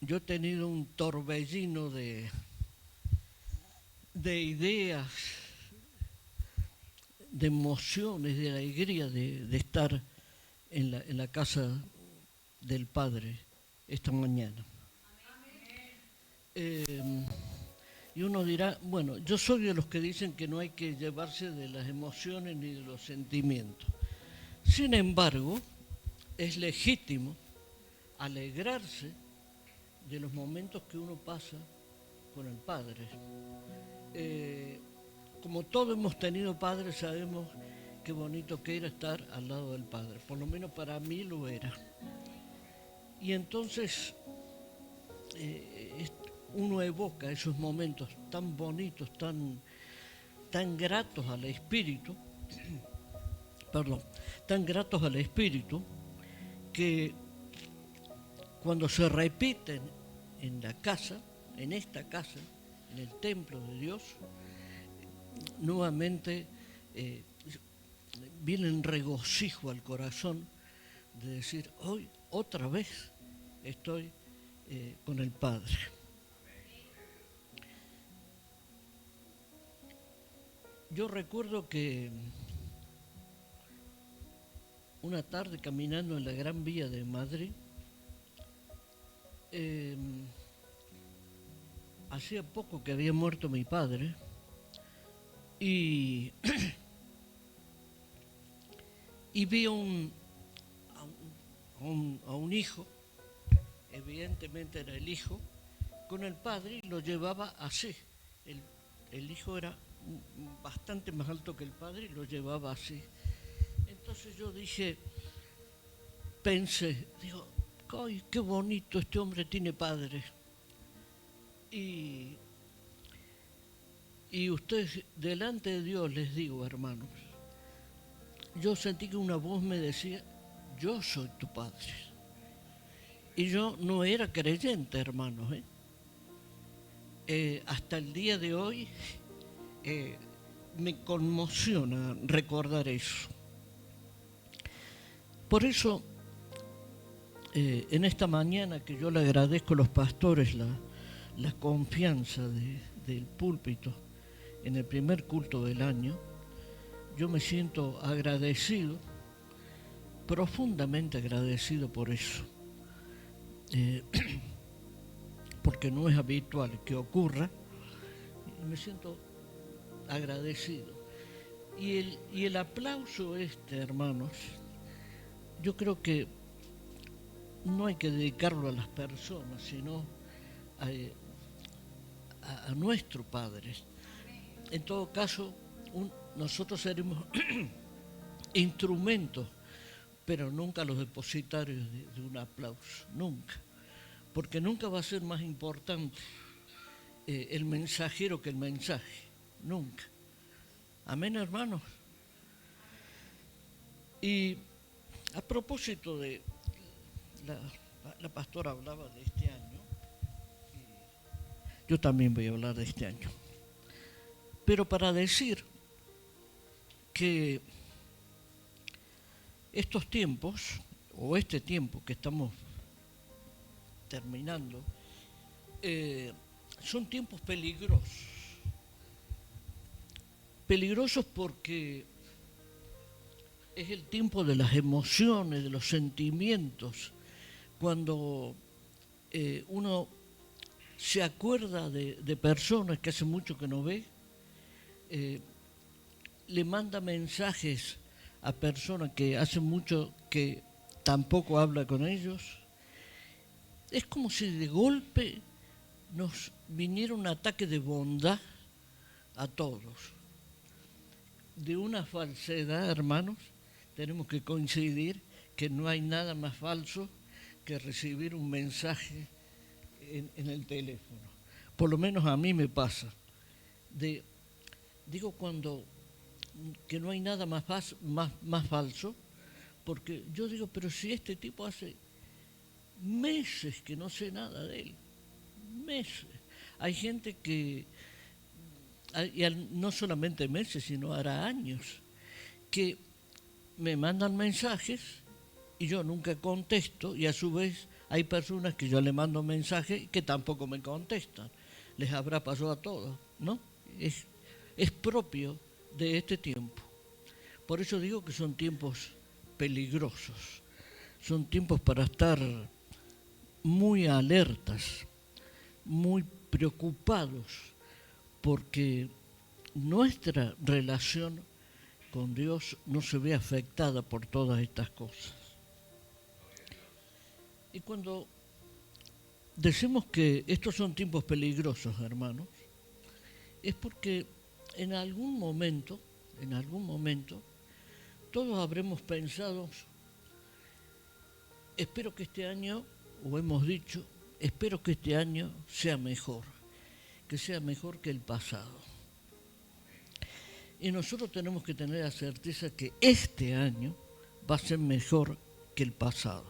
yo he tenido un torbellino de ideas, de emociones, de alegría de estar en la casa del Padre esta mañana. Eh, y uno dirá, bueno, yo soy de los que dicen que no hay que llevarse de las emociones ni de los sentimientos. Sin embargo, es legítimo alegrarse de los momentos que uno pasa con el Padre. Eh, como todos hemos tenido padres, sabemos qué bonito que era estar al lado del Padre. Por lo menos para mí lo era. Y entonces uno evoca esos momentos tan bonitos, tan gratos al espíritu, perdón, tan gratos al espíritu, que cuando se repiten en la casa, en esta casa, en el templo de Dios, nuevamente viene en regocijo al corazón de decir, hoy otra vez estoy con el Padre. Yo recuerdo que una tarde caminando en la Gran Vía de Madrid, hacía poco que había muerto mi padre y, y vi a un hijo, evidentemente era el hijo, con el padre y lo llevaba así. El hijo era bastante más alto que el padre y lo llevaba así. Entonces yo pensé, digo, ¡ay, qué bonito, este hombre tiene padre! Y ustedes, delante de Dios les digo, hermanos, yo sentí que una voz me decía, yo soy tu padre. Y yo no era creyente, hermanos. Hasta el día de hoy me conmociona recordar eso. Por eso, en esta mañana que yo le agradezco a los pastores la confianza del púlpito en el primer culto del año, yo me siento agradecido, profundamente agradecido por eso. Porque no es habitual que ocurra, y me siento agradecido. Y el aplauso hermanos, yo creo que no hay que dedicarlo a las personas, sino a nuestro Padre. En todo caso, nosotros seremos instrumentos, pero nunca los depositarios de un aplauso, nunca. Porque nunca va a ser más importante el mensajero que el mensaje, nunca. Amén, hermanos. Y a propósito de, la pastora hablaba de este año, yo también voy a hablar de este año. Pero para decir que estos tiempos, o este tiempo que estamos terminando, son tiempos peligrosos. Peligrosos porque es el tiempo de las emociones, de los sentimientos, cuando uno se acuerda de personas que hace mucho que no ve, le manda mensajes a personas que hace mucho que tampoco habla con ellos. Es como si de golpe nos viniera un ataque de bondad a todos. De una falsedad, hermanos, tenemos que coincidir que no hay nada más falso que recibir un mensaje en el teléfono. Por lo menos a mí me pasa. Digo que no hay nada más falso, porque yo digo, pero si este tipo hace meses que no sé nada de él, meses. Hay gente que, no solamente meses, sino hará años, que me mandan mensajes y yo nunca contesto, y a su vez Hay personas que yo le mando mensajes y que tampoco me contestan. Les habrá pasado a todos, ¿no? Es propio de este tiempo. Por eso digo que son tiempos peligrosos. Son tiempos para estar muy alertas, muy preocupados, porque nuestra relación con Dios no se ve afectada por todas estas cosas. Y cuando decimos que estos son tiempos peligrosos, hermanos, es porque en algún momento, todos habremos pensado, espero que este año, o hemos dicho, espero que este año sea mejor, que sea mejor que el pasado. Y nosotros tenemos que tener la certeza que este año va a ser mejor que el pasado.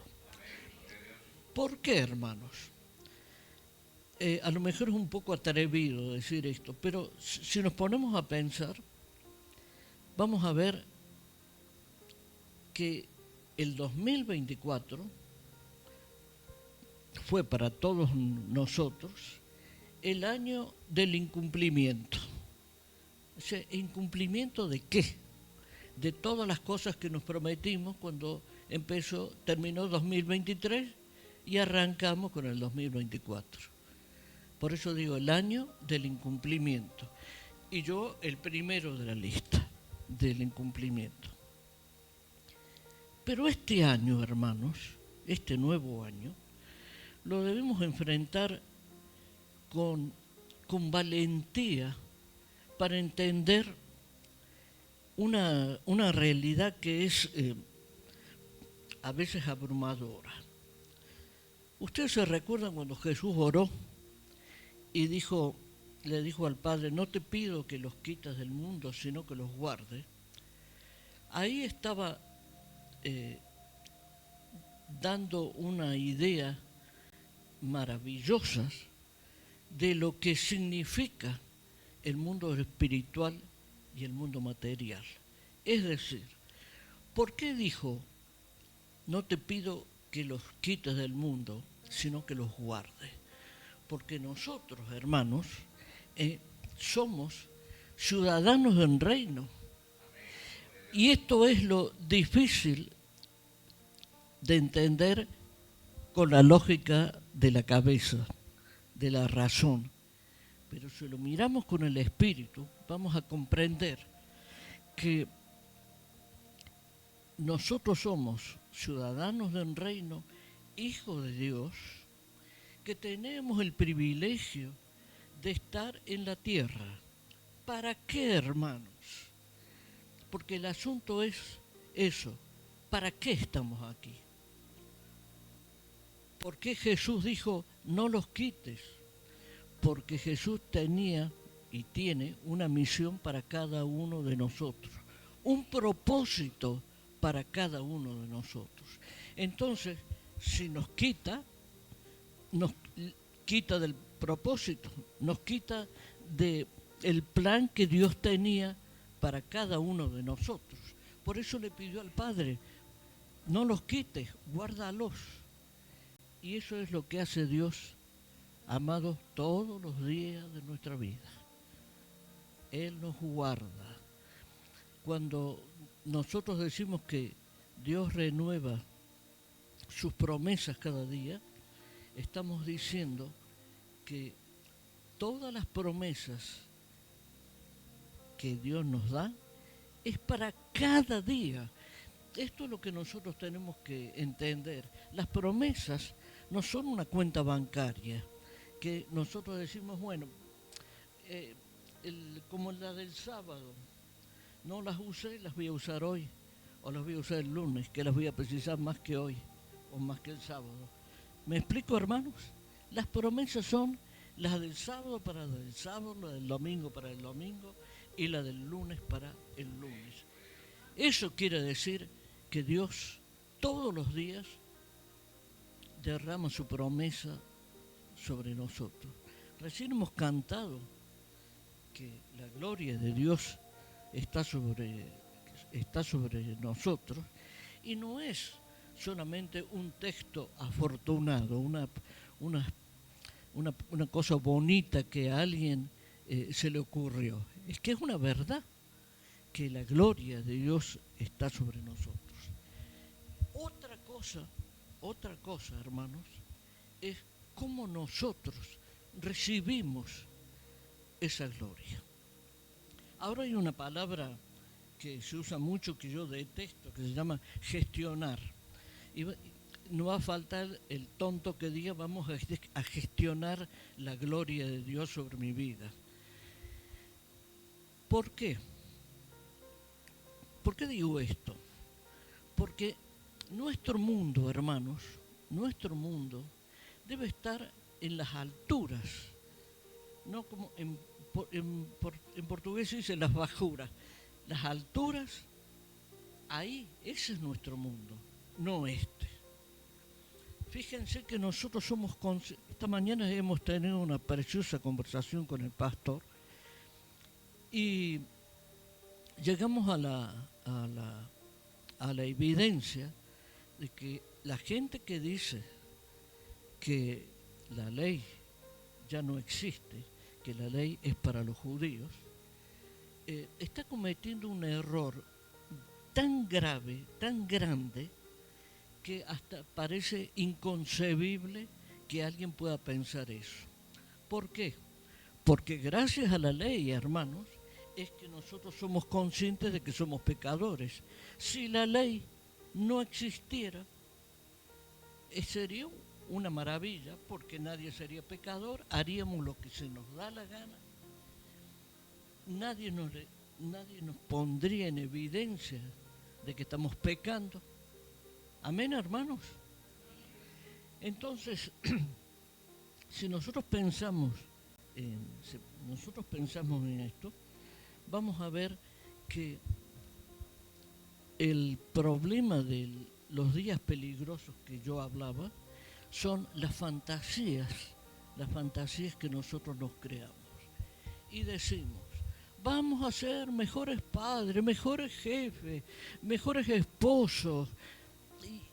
¿Por qué, hermanos? A lo mejor es un poco atrevido decir esto, pero si nos ponemos a pensar, vamos a ver que el 2024 fue para todos nosotros el año del incumplimiento. O sea, ¿incumplimiento de qué? De todas las cosas que nos prometimos cuando terminó 2023 y arrancamos con el 2024. Por eso digo, el año del incumplimiento. Y yo el primero de la lista del incumplimiento. Pero este año, hermanos, este nuevo año, lo debemos enfrentar con valentía para entender una realidad que es a veces abrumadora. Ustedes se recuerdan cuando Jesús oró y le dijo al Padre, no te pido que los quites del mundo, sino que los guardes. Ahí estaba dando una idea maravillosa de lo que significa el mundo espiritual y el mundo material. Es decir, ¿por qué dijo, no te pido que los quites del mundo, sino que los guardes? Porque nosotros, hermanos, somos ciudadanos del reino. Y esto es lo difícil de entender con la lógica de la cabeza, de la razón. Pero si lo miramos con el espíritu, vamos a comprender que nosotros somos ciudadanos del reino, hijos de Dios, que tenemos el privilegio de estar en la tierra. ¿Para qué, hermanos? Porque el asunto es eso. ¿Para qué estamos aquí? ¿Por qué Jesús dijo, no los quites? Porque Jesús tenía y tiene una misión para cada uno de nosotros, un propósito para cada uno de nosotros. Entonces, si nos quita del propósito, nos quita del plan que Dios tenía para cada uno de nosotros. Por eso le pidió al Padre, no los quites, guárdalos. Y eso es lo que hace Dios, amados, todos los días de nuestra vida. Él nos guarda. Cuando nosotros decimos que Dios renueva sus promesas cada día, estamos diciendo que todas las promesas que Dios nos da es para cada día. Esto es lo que nosotros tenemos que entender. Las promesas no son una cuenta bancaria que nosotros decimos, bueno, como la del sábado, no las usé, las voy a usar hoy, o las voy a usar el lunes, que las voy a precisar más que hoy, o más que el sábado. ¿Me explico, hermanos? Las promesas son las del sábado para el sábado, la del domingo para el domingo, y la del lunes para el lunes. Eso quiere decir que Dios todos los días derrama su promesa sobre nosotros. Recién hemos cantado que la gloria de Dios está sobre nosotros, y no es solamente un texto afortunado, una, una cosa bonita que a alguien se le ocurrió. Es que es una verdad que la gloria de Dios está sobre nosotros. Otra cosa, otra cosa, hermanos, es cómo nosotros recibimos esa gloria. Ahora hay una palabra que se usa mucho, que yo detesto, que se llama gestionar. Y no va a faltar el tonto que diga vamos a gestionar la gloria de Dios sobre mi vida. ¿Por qué? ¿Por qué digo esto? Porque nuestro mundo, hermanos, nuestro mundo debe estar en las alturas, no como en portugués se dice las bajuras, las alturas, ahí, ese es nuestro mundo, no este. Fíjense que nosotros somos, esta mañana hemos tenido una preciosa conversación con el pastor y llegamos a la evidencia de que la gente que dice que la ley ya no existe, que la ley es para los judíos, está cometiendo un error tan grave, tan grande, que hasta parece inconcebible que alguien pueda pensar eso. ¿Por qué? Porque gracias a la ley, hermanos, es que nosotros somos conscientes de que somos pecadores. Si la ley no existiera, sería una maravilla, porque nadie sería pecador, haríamos lo que se nos da la gana, nadie nos pondría en evidencia de que estamos pecando. Amén, hermanos. Entonces, si nosotros pensamos en esto, vamos a ver que el problema de los días peligrosos que yo hablaba son las fantasías que nosotros nos creamos. Y decimos, vamos a ser mejores padres, mejores jefes, mejores esposos,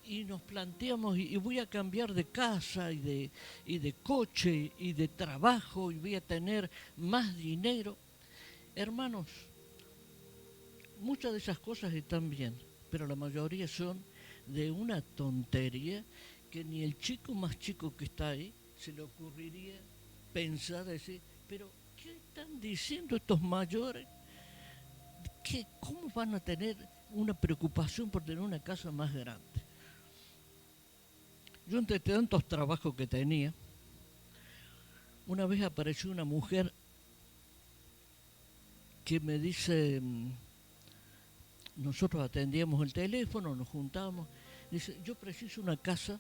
y nos planteamos, y voy a cambiar de casa y de coche y de trabajo y voy a tener más dinero. Hermanos, muchas de esas cosas están bien, pero la mayoría son de una tontería que ni el chico más chico que está ahí se le ocurriría pensar, decir, pero ¿qué están diciendo estos mayores? ¿Cómo van a tener una preocupación por tener una casa más grande? Yo entre tantos trabajos que tenía, una vez apareció una mujer que me dice, nosotros atendíamos el teléfono, nos juntábamos, dice, yo preciso una casa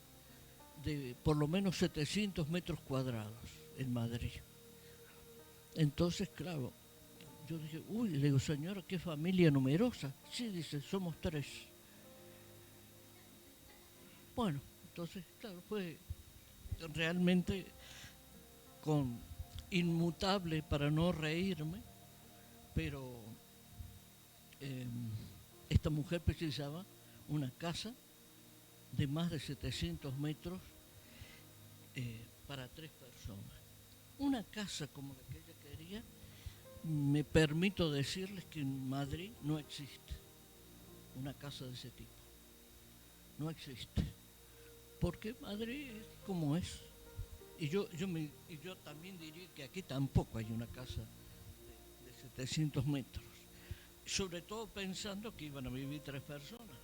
de por lo menos 700 metros cuadrados en Madrid. Entonces, claro, yo dije, uy, le digo, señora, qué familia numerosa. Sí, dice, somos 3. Bueno, entonces, claro, fue realmente inmutable para no reírme, pero esta mujer precisaba una casa de más de 700 metros para 3 personas. Una casa como la que ella quería, me permito decirles que en Madrid no existe una casa de ese tipo. No existe. Porque Madrid es como es. Y yo también diría que aquí tampoco hay una casa de 700 metros. Sobre todo pensando que iban a vivir 3 personas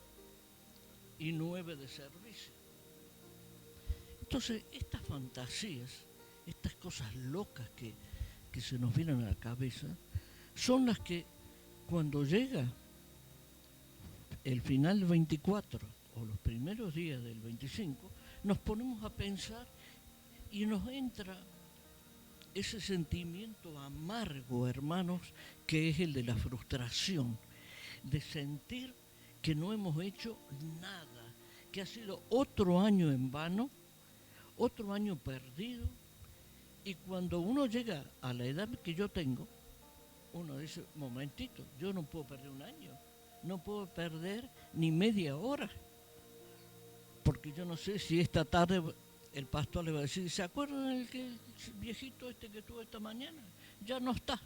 y 9 de servicio. Entonces, estas fantasías, estas cosas locas que se nos vienen a la cabeza, son las que cuando llega el final del 24 o los primeros días del 25, nos ponemos a pensar y nos entra ese sentimiento amargo, hermanos, que es el de la frustración, de sentir que no hemos hecho nada, que ha sido otro año en vano, otro año perdido, y cuando uno llega a la edad que yo tengo, uno dice, momentito, yo no puedo perder un año, no puedo perder ni media hora. porque yo no sé si esta tarde el pastor le va a decir, ¿se acuerdan del viejito este que tuvo esta mañana? Ya no está.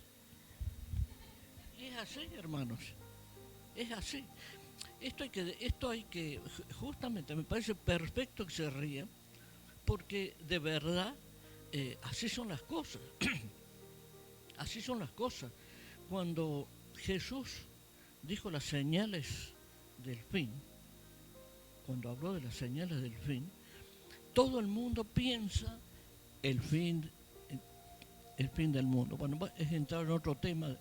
Y es así, hermanos, es así. Esto hay que, justamente me parece perfecto que se rían, porque de verdad así son las cosas. Así son las cosas. Cuando Jesús dijo las señales del fin, cuando habló de las señales del fin, todo el mundo piensa el fin del mundo. Bueno, es entrar en otro tema,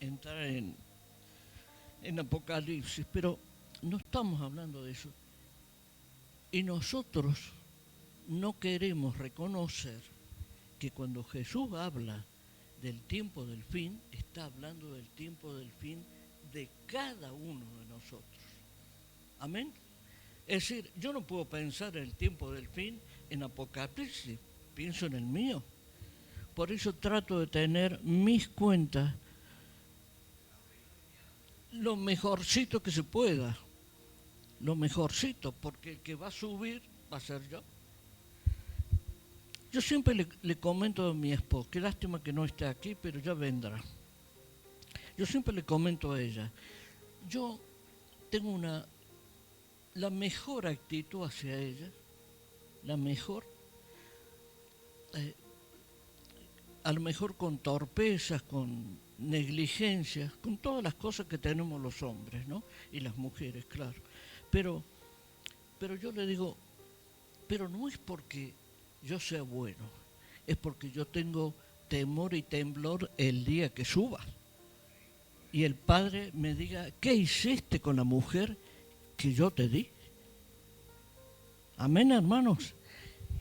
entrar en Apocalipsis, pero no estamos hablando de eso. Y nosotros no queremos reconocer que cuando Jesús habla del tiempo del fin, está hablando del tiempo del fin de cada uno de nosotros. Amén. Es decir, yo no puedo pensar el tiempo del fin en Apocalipsis, pienso en el mío. Por eso trato de tener mis cuentas lo mejorcito que se pueda, lo mejorcito, porque el que va a subir va a ser yo. Yo siempre le comento a mi esposa, qué lástima que no esté aquí, pero ya vendrá. Yo siempre le comento a ella, yo tengo la mejor actitud hacia ella, la mejor, a lo mejor con torpezas, con negligencias, con todas las cosas que tenemos los hombres, ¿no? Y las mujeres, claro. Pero yo le digo, pero no es porque yo sea bueno, es porque yo tengo temor y temblor el día que suba. Y el Padre me diga, ¿qué hiciste con la mujer que yo te di? Amén, hermanos.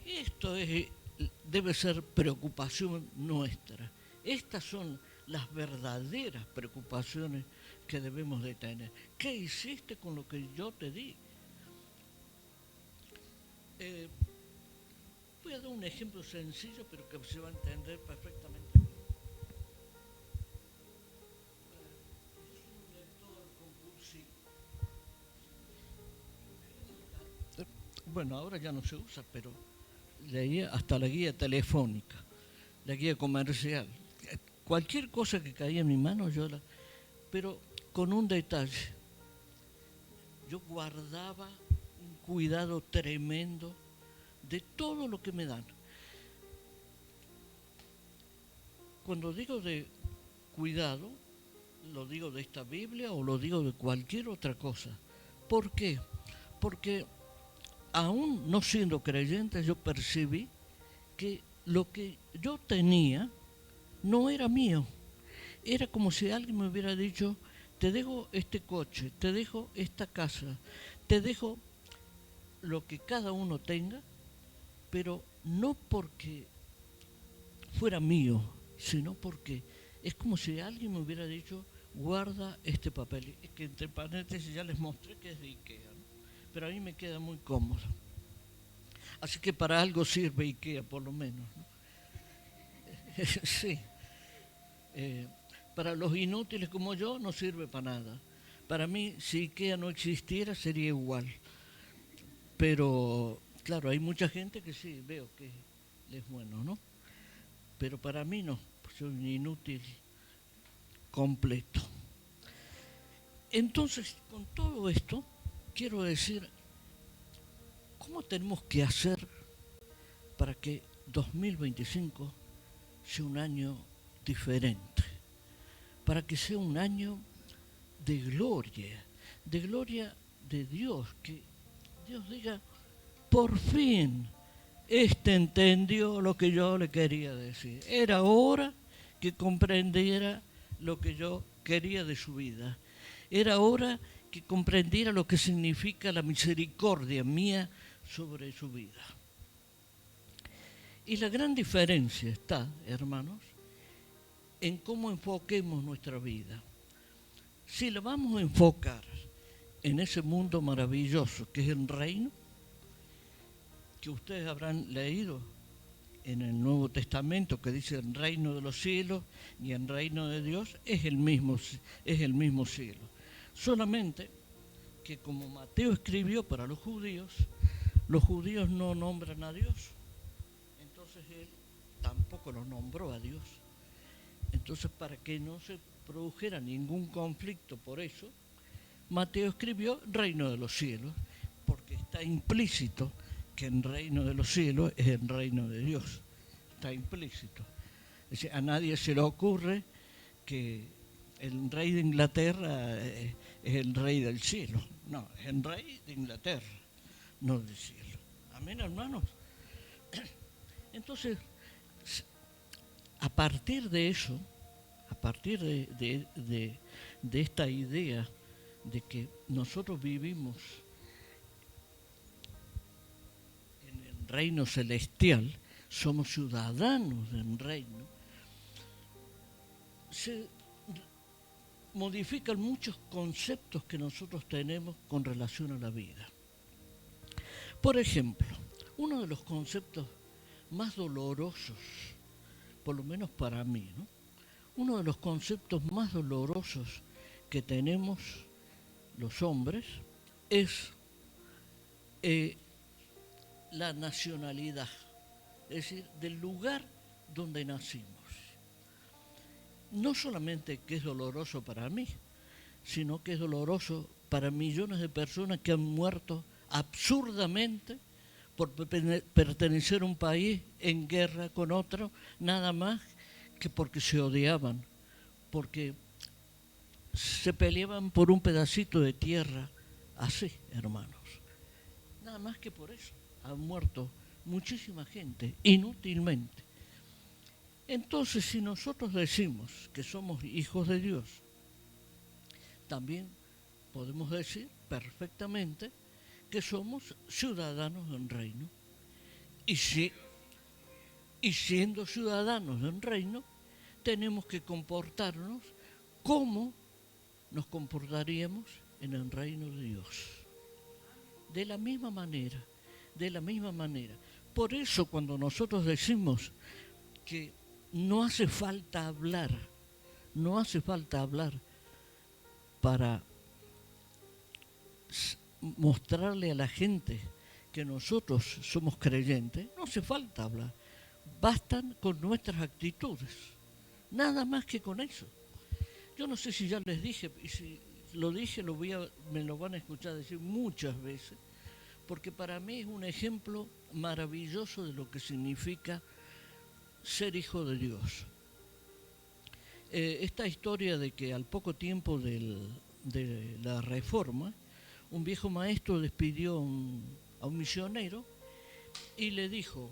Esto debe ser preocupación nuestra. Estas son las verdaderas preocupaciones que debemos de tener. ¿Qué hiciste con lo que yo te di? Voy a dar un ejemplo sencillo, pero que se va a entender perfectamente bien. Es un lector compulsivo. Bueno, ahora ya no se usa, pero leía hasta la guía telefónica, la guía comercial. Cualquier cosa que caía en mi mano, pero con un detalle. Yo guardaba un cuidado tremendo de todo lo que me dan. Cuando digo de cuidado, lo digo de esta Biblia o lo digo de cualquier otra cosa. ¿Por qué? Porque aún no siendo creyente, yo percibí que lo que yo tenía no era mío. Era como si alguien me hubiera dicho, te dejo este coche, te dejo esta casa, te dejo lo que cada uno tenga, pero no porque fuera mío, sino porque es como si alguien me hubiera dicho, guarda este papel, que entre paréntesis ya les mostré que es de Ikea, ¿no? Pero a mí me queda muy cómodo. Así que para algo sirve Ikea, por lo menos, ¿no? Sí. Para los inútiles como yo no sirve para nada. Para mí, si Ikea no existiera, sería igual. Pero, claro, hay mucha gente que sí, veo que es bueno, ¿no? Pero para mí no, soy un inútil completo. Entonces, con todo esto, quiero decir, ¿cómo tenemos que hacer para que 2025 sea un año diferente? Para que sea un año de gloria de Dios, que Dios diga, por fin, entendió lo que yo le quería decir. Era hora que comprendiera lo que yo quería de su vida. Era hora que comprendiera lo que significa la misericordia mía sobre su vida. Y la gran diferencia está, hermanos, en cómo enfoquemos nuestra vida. Si la vamos a enfocar en ese mundo maravilloso que es el reino, que ustedes habrán leído en el Nuevo Testamento, que dice el reino de los cielos y el reino de Dios, es el mismo cielo. Solamente que como Mateo escribió para los judíos, Los judíos no nombran a Dios, entonces él tampoco lo nombró a Dios. Entonces, para que no se produjera ningún conflicto por eso, Mateo escribió reino de los cielos, porque está implícito que en reino de los cielos es el reino de Dios. Está implícito. Es decir, a nadie se le ocurre que el rey de Inglaterra es el rey del cielo. No, es el rey de Inglaterra, no del cielo. Amén, hermanos. Entonces, a partir de eso, a partir de esta idea de que nosotros vivimos en el reino celestial, somos ciudadanos del reino, se modifican muchos conceptos que nosotros tenemos con relación a la vida. Por ejemplo, uno de los conceptos más dolorosos, por lo menos para mí, ¿no? Uno de los conceptos más dolorosos que tenemos los hombres es la nacionalidad, es decir, del lugar donde nacimos. No solamente que es doloroso para mí, sino que es doloroso para millones de personas que han muerto absurdamente por pertenecer a un país en guerra con otro, nada más que porque se odiaban, porque se peleaban por un pedacito de tierra, así, hermanos. Nada más que por eso han muerto muchísima gente, inútilmente. Entonces, si nosotros decimos que somos hijos de Dios, también podemos decir perfectamente que somos ciudadanos del reino. Y siendo ciudadanos del reino, tenemos que comportarnos como nos comportaríamos en el reino de Dios. De la misma manera, de la misma manera. Por eso cuando nosotros decimos que no hace falta hablar para mostrarle a la gente que nosotros somos creyentes, no hace falta hablar, bastan con nuestras actitudes, nada más que con eso. Yo no sé si ya les dije, y si lo dije me lo van a escuchar decir muchas veces, porque para mí es un ejemplo maravilloso de lo que significa ser hijo de Dios. Esta historia de que al poco tiempo de la Reforma, un viejo maestro despidió a un misionero y le dijo,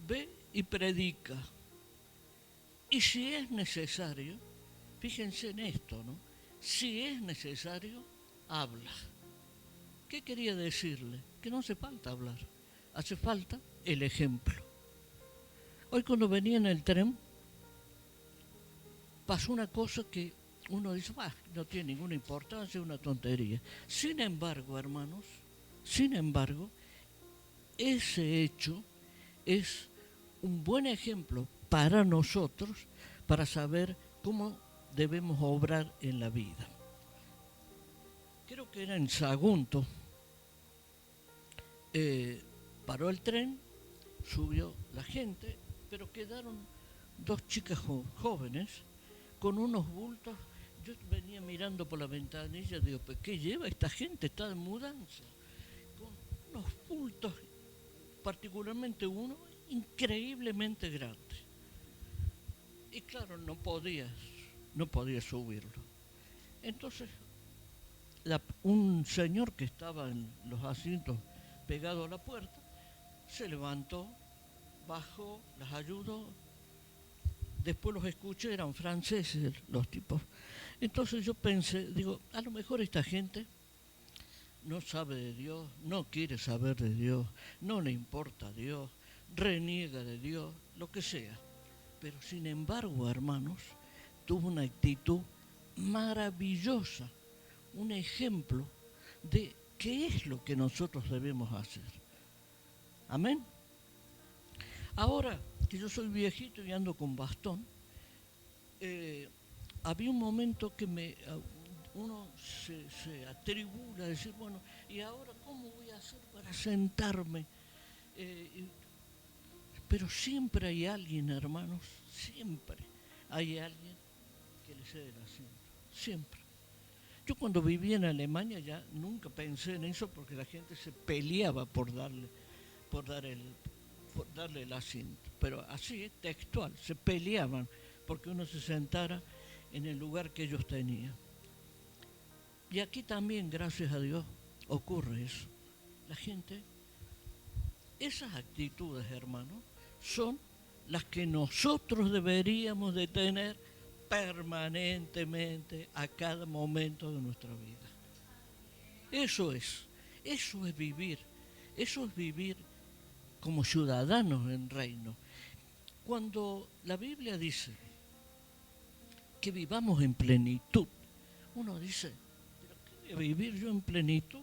ve y predica, y si es necesario, fíjense en esto, ¿no? Si es necesario, habla. ¿Qué quería decirle? Que no hace falta hablar, hace falta el ejemplo. Hoy cuando venía en el tren, pasó una cosa que uno dice, no tiene ninguna importancia, es una tontería. Sin embargo, hermanos, ese hecho es un buen ejemplo para nosotros, para saber cómo debemos obrar en la vida. Creo que era en Sagunto, paró el tren, subió la gente, pero quedaron dos chicas jóvenes con unos bultos. Yo venía mirando por la ventanilla y digo, ¿qué lleva esta gente? Está de mudanza, con unos bultos, particularmente uno increíblemente grande. Y claro, no podía subirlo. Entonces, un señor que estaba en los asientos pegado a la puerta, se levantó, bajó, las ayudó. Después los escuché, eran franceses los tipos. Entonces yo pensé, digo, a lo mejor esta gente no sabe de Dios, no quiere saber de Dios, no le importa a Dios, reniega de Dios, lo que sea. Pero sin embargo, hermanos, tuvo una actitud maravillosa, un ejemplo de qué es lo que nosotros debemos hacer. Amén. Ahora que yo soy viejito y ando con bastón, había un momento que uno se atribula a decir, bueno, ¿y ahora cómo voy a hacer para sentarme? Eh, pero siempre hay alguien, hermanos, siempre hay alguien que le cede el asiento, siempre. Yo cuando vivía en Alemania ya nunca pensé en eso porque la gente se peleaba por dar el, por darle el asiento. Pero así, textual, se peleaban porque uno se sentara en el lugar que ellos tenían. Y aquí también, gracias a Dios, ocurre eso. La gente, esas actitudes, hermanos, son las que nosotros deberíamos de tener permanentemente a cada momento de nuestra vida. Eso es vivir como ciudadanos en reino. Cuando la Biblia dice que vivamos en plenitud, uno dice, ¿pero qué voy a vivir yo en plenitud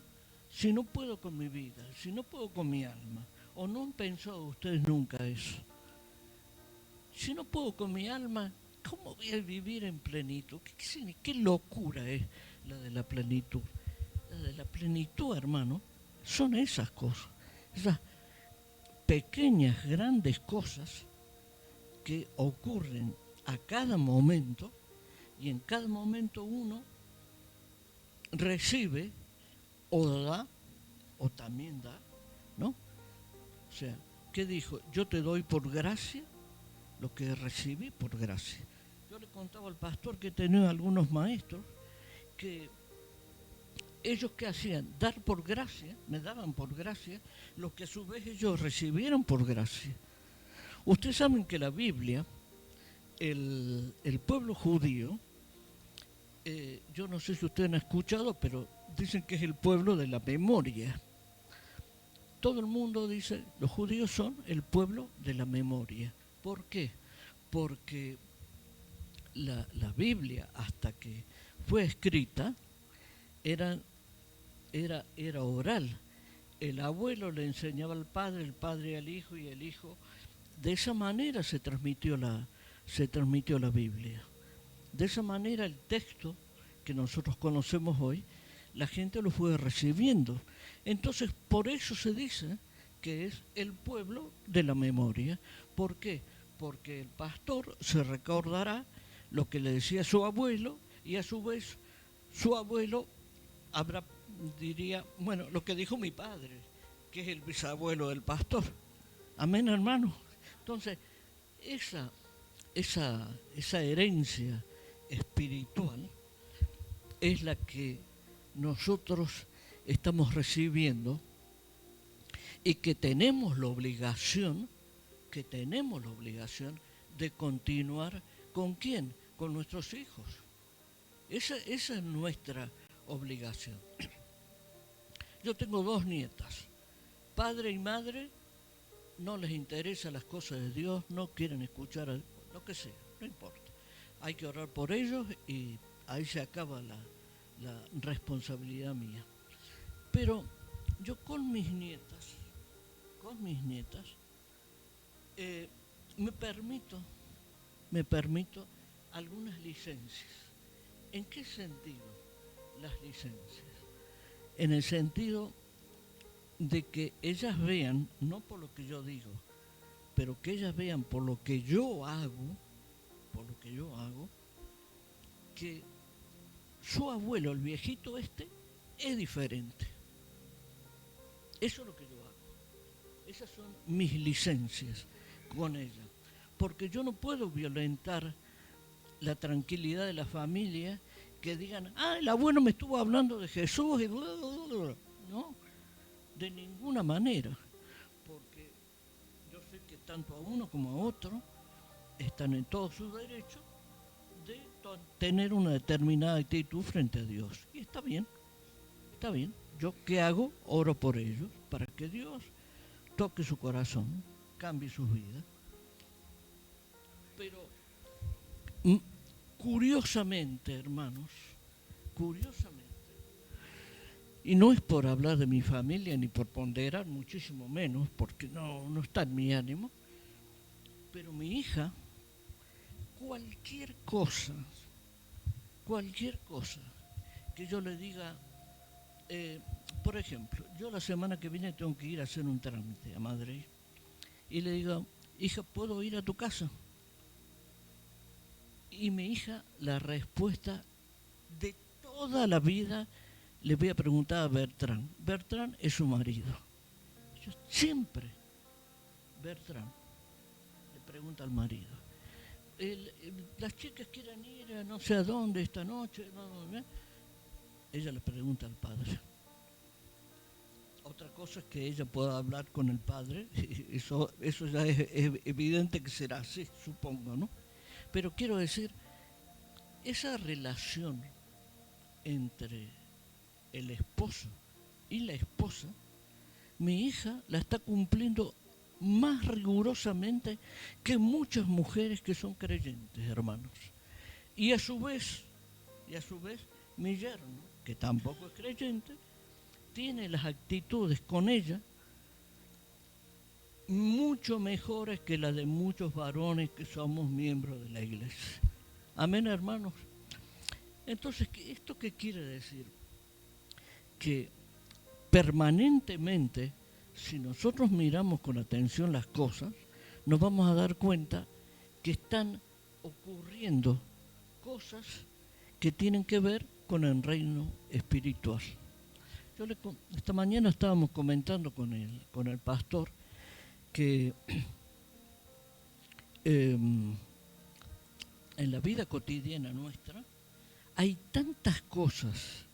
si no puedo con mi vida, si no puedo con mi alma? ¿O no han pensado ustedes nunca eso? Si no puedo con mi alma, ¿cómo voy a vivir en plenitud? ¿Qué locura es la de la plenitud? La de la plenitud, hermano, son esas cosas, esas pequeñas, grandes cosas que ocurren a cada momento y en cada momento uno recibe o da o también da, ¿no? O sea, ¿qué dijo? Yo te doy por gracia lo que recibí por gracia. Yo le contaba al pastor que tenía algunos maestros que ellos que hacían, dar por gracia, me daban por gracia, lo que a su vez ellos recibieron por gracia. Ustedes saben que la Biblia, el pueblo judío, yo no sé si ustedes han escuchado, pero dicen que es el pueblo de la memoria. Todo el mundo dice, los judíos son el pueblo de la memoria. ¿Por qué? Porque la Biblia, hasta que fue escrita, era oral. El abuelo le enseñaba al padre, el padre al hijo y el hijo. De esa manera se transmitió la Biblia. De esa manera el texto que nosotros conocemos hoy, la gente lo fue recibiendo. Entonces, por eso se dice que es el pueblo de la memoria. ¿Por qué? Porque el pastor se recordará lo que le decía su abuelo y a su vez su abuelo diría, bueno, lo que dijo mi padre, que es el bisabuelo del pastor. Amén, hermano. Entonces, esa herencia espiritual es la que nosotros estamos recibiendo y que tenemos la obligación de continuar. ¿Con quién? Con nuestros hijos. Esa es nuestra obligación. Yo tengo 2 nietas. Padre y madre no les interesan las cosas de Dios, no quieren escuchar lo que sea, no importa. Hay que orar por ellos y ahí se acaba la responsabilidad mía. Pero yo con mis nietas, me permito algunas licencias. ¿En qué sentido las licencias? En el sentido de que ellas vean, no por lo que yo digo, pero que ellas vean por lo que yo hago, que su abuelo, el viejito es diferente. Eso es lo que yo hago. Esas son mis licencias con ella. Porque yo no puedo violentar la tranquilidad de la familia, que digan, el abuelo me estuvo hablando de Jesús y bla, bla, bla. No, de ninguna manera. Porque yo sé que tanto a uno como a otro están en todo su derecho de tener una determinada actitud frente a Dios. Y está bien. Yo, ¿qué hago? Oro por ellos, para que Dios toque su corazón, cambie sus vidas. Pero, curiosamente, hermanos, y no es por hablar de mi familia ni por ponderar, muchísimo menos, porque no está en mi ánimo, pero mi hija, cualquier cosa que yo le diga, por ejemplo, yo la semana que viene tengo que ir a hacer un trámite a Madrid y le digo, hija, ¿puedo ir a tu casa? Y mi hija, la respuesta de toda la vida, le voy a preguntar a Bertrán. Bertrán es su marido. Yo siempre, Bertrán, le pregunta al marido. Las chicas quieren ir a no sé a dónde esta noche. Ella le pregunta al padre. Otra cosa es que ella pueda hablar con el padre. Eso ya es evidente que será así, supongo, ¿no? Pero quiero decir, esa relación entre el esposo y la esposa, mi hija la está cumpliendo más rigurosamente que muchas mujeres que son creyentes, hermanos. Y a su vez, mi yerno, que tampoco es creyente, tiene las actitudes con ella mucho mejores que las de muchos varones que somos miembros de la iglesia. Amén, hermanos. Entonces, ¿esto qué quiere decir? Que permanentemente, si nosotros miramos con atención las cosas, nos vamos a dar cuenta que están ocurriendo cosas que tienen que ver con el reino espiritual. Esta mañana estábamos comentando con el pastor que en la vida cotidiana nuestra hay tantas cosas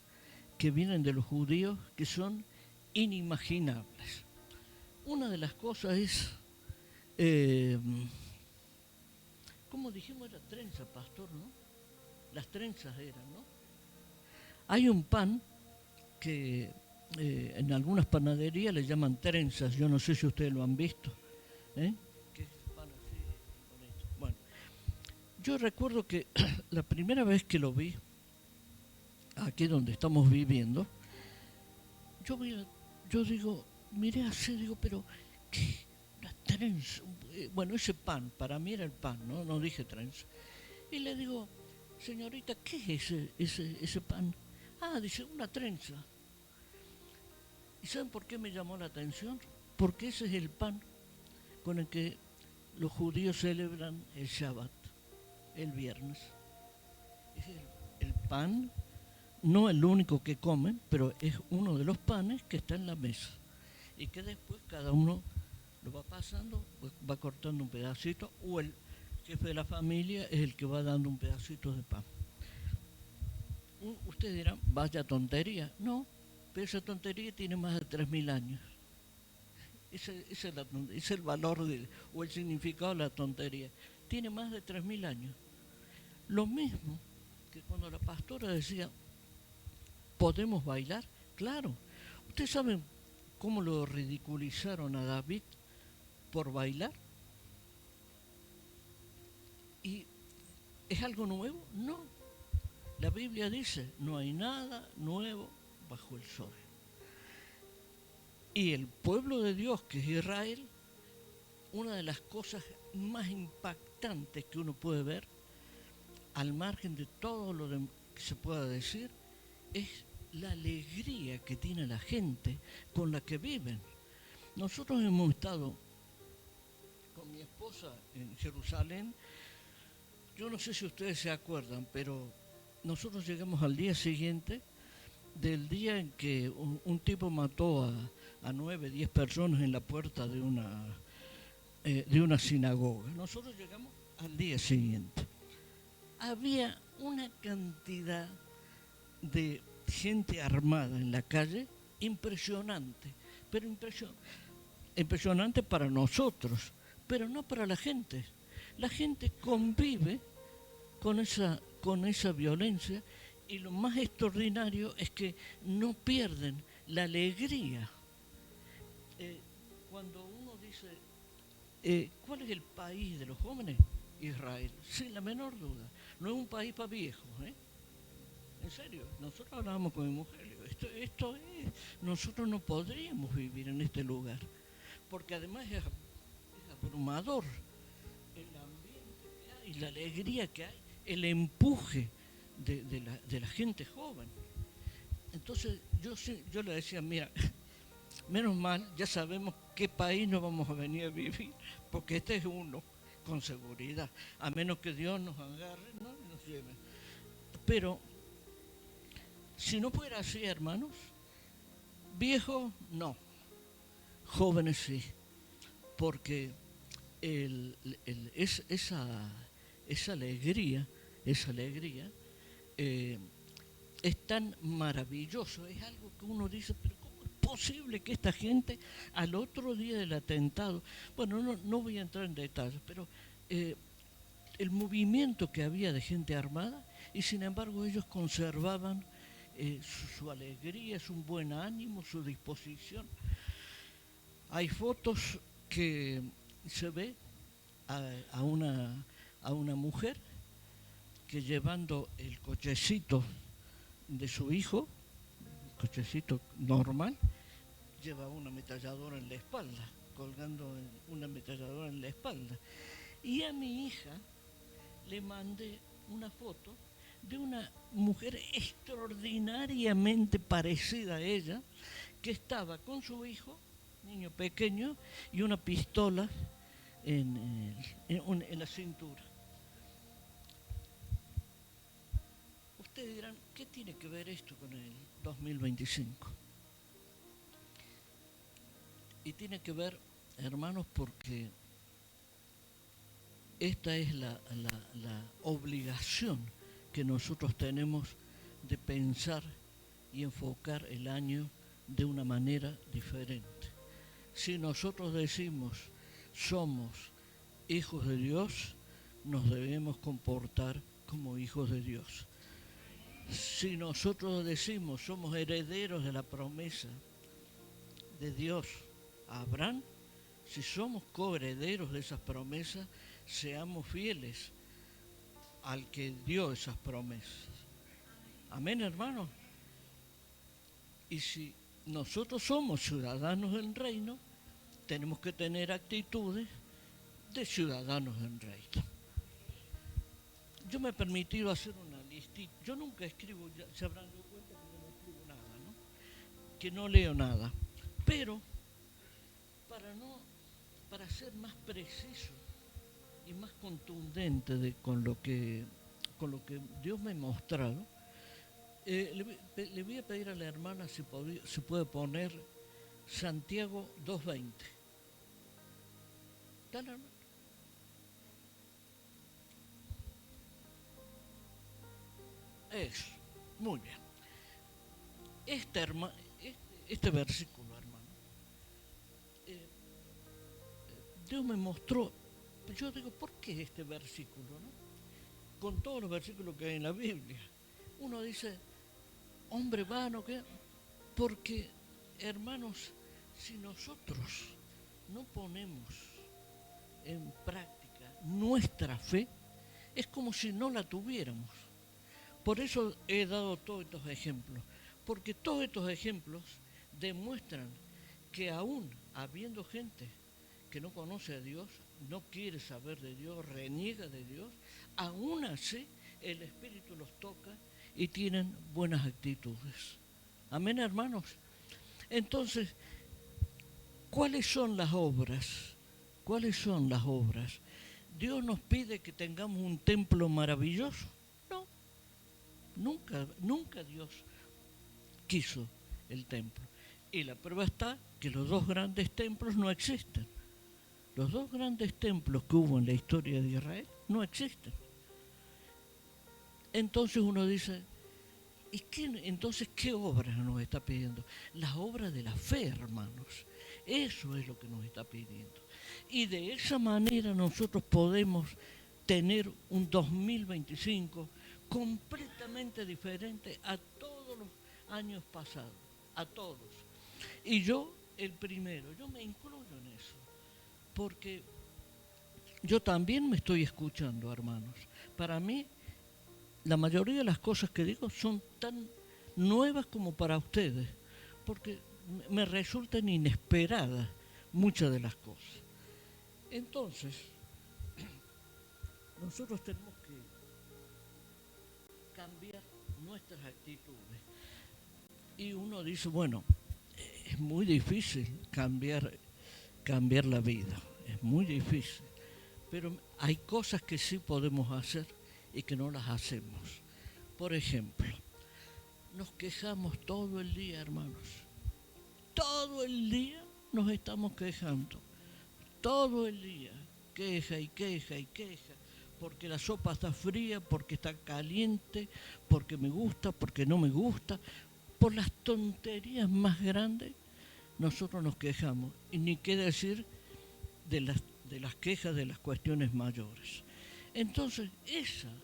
que vienen de los judíos que son inimaginables. Una de las cosas es, ¿cómo dijimos? Era trenza, pastor, ¿no? Las trenzas eran, ¿no? Hay un pan que en algunas panaderías le llaman trenzas, yo no sé si ustedes lo han visto, ¿eh? Que es pan así bonito. Bueno, yo recuerdo que la primera vez que lo vi, aquí donde estamos viviendo, yo digo, miré así, digo, pero ¿qué? Una trenza. Bueno, ese pan, para mí era el pan, no dije trenza. Y le digo, señorita, ¿qué es ese pan? Ah, dice, una trenza. ¿Y saben por qué me llamó la atención? Porque ese es el pan con el que los judíos celebran el Shabbat, el viernes. Es el pan, no el único que comen, pero es uno de los panes que está en la mesa. Y que después cada uno lo va pasando, va cortando un pedacito, o el jefe de la familia es el que va dando un pedacito de pan. Ustedes dirán, vaya tontería. No, pero esa tontería tiene más de 3.000 años. Ese es el valor o el significado de la tontería. Tiene más de 3.000 años. Lo mismo que cuando la pastora decía, ¿podemos bailar? Claro. ¿Ustedes saben cómo lo ridiculizaron a David por bailar? ¿Y es algo nuevo? No. La Biblia dice, no hay nada nuevo bajo el sol. Y el pueblo de Dios, que es Israel, una de las cosas más impactantes que uno puede ver, al margen de todo lo que se pueda decir, es la alegría que tiene la gente con la que viven. Nosotros hemos estado con mi esposa en Jerusalén. Yo no sé si ustedes se acuerdan, pero nosotros llegamos al día siguiente del día en que un tipo mató a 9, 10 personas en la puerta de una sinagoga. Nosotros llegamos al día siguiente. Había una cantidad de gente armada en la calle impresionante, pero impresionante para nosotros, pero no para la gente. La gente convive con esa violencia y lo más extraordinario es que no pierden la alegría. Cuando uno dice, ¿cuál es el país de los jóvenes? Israel, sin la menor duda. No es un país para viejos, ¿eh? En serio, nosotros hablábamos con mi mujer, esto es, nosotros no podríamos vivir en este lugar, porque además es abrumador el ambiente que hay, la alegría que hay, el empuje de la gente joven. Entonces yo le decía, mira, menos mal, ya sabemos qué país nos vamos a venir a vivir, porque este es uno, con seguridad, a menos que Dios nos agarre, ¿no? Y nos lleve. Pero si no fuera así, hermanos, viejos no, jóvenes sí, porque esa alegría, eh, es tan maravilloso, es algo que uno dice, pero ¿cómo es posible que esta gente al otro día del atentado, bueno, no voy a entrar en detalles, pero eh, el movimiento que había de gente armada y sin embargo ellos conservaban su alegría, su buen ánimo, su disposición. Hay fotos que se ve a, a, una, a una mujer que llevando el cochecito de su hijo, cochecito normal, lleva una ametralladora en la espalda, colgando una ametralladora en la espalda. Y a mi hija le mandé una foto de una mujer extraordinariamente parecida a ella, que estaba con su hijo, niño pequeño, y una pistola en la cintura. Ustedes dirán, ¿qué tiene que ver esto con el 2025? Y tiene que ver, hermanos, porque esta es la obligación que nosotros tenemos de pensar y enfocar el año de una manera diferente. Si nosotros decimos somos hijos de Dios, nos debemos comportar como hijos de Dios. Si nosotros decimos somos herederos de la promesa de Dios a Abraham, si somos coherederos de esas promesas, seamos fieles al que dio esas promesas. Amén, hermano. Y si nosotros somos ciudadanos del reino, tenemos que tener actitudes de ciudadanos del reino. Yo me he permitido hacer una listita. Yo nunca escribo, ya se habrán dado cuenta que yo no escribo nada, ¿no? Que no leo nada. Pero para ser más preciso y más contundente con lo que Dios me ha mostrado, le voy a pedir a la hermana si puede poner Santiago 2:20. ¿Está la hermana? Eso, muy bien. Este versículo, hermano, eh, Dios me mostró, yo digo, ¿por qué este versículo, no? Con todos los versículos que hay en la Biblia. Uno dice, hombre vano, ¿qué? Porque, hermanos, si nosotros no ponemos en práctica nuestra fe, es como si no la tuviéramos. Por eso he dado todos estos ejemplos, porque todos estos ejemplos demuestran que aún habiendo gente que no conoce a Dios, no quiere saber de Dios, reniega de Dios, aún así el Espíritu los toca y tienen buenas actitudes. Amén, hermanos. Entonces, ¿cuáles son las obras? ¿Cuáles son las obras? ¿Dios nos pide que tengamos un templo maravilloso? No, nunca Dios quiso el templo. Y la prueba está que los dos grandes templos no existen. Los dos grandes templos que hubo en la historia de Israel no existen. Entonces uno dice, entonces qué obras nos está pidiendo? Las obras de la fe, hermanos. Eso es lo que nos está pidiendo. Y de esa manera nosotros podemos tener un 2025 completamente diferente a todos los años pasados, a todos. Y yo, el primero, yo me incluyo en eso, porque yo también me estoy escuchando, hermanos. Para mí, la mayoría de las cosas que digo son tan nuevas como para ustedes, porque me resultan inesperadas muchas de las cosas. Entonces, nosotros tenemos que cambiar nuestras actitudes. Y uno dice, bueno, es muy difícil cambiar la vida, es muy difícil. Pero hay cosas que sí podemos hacer y que no las hacemos. Por ejemplo, nos quejamos todo el día, hermanos. Todo el día nos estamos quejando. Todo el día. Queja y queja y queja. Porque la sopa está fría, porque está caliente, porque me gusta, porque no me gusta. Por las tonterías más grandes, nosotros nos quejamos. Y ni qué decir de las quejas de las cuestiones mayores. Entonces,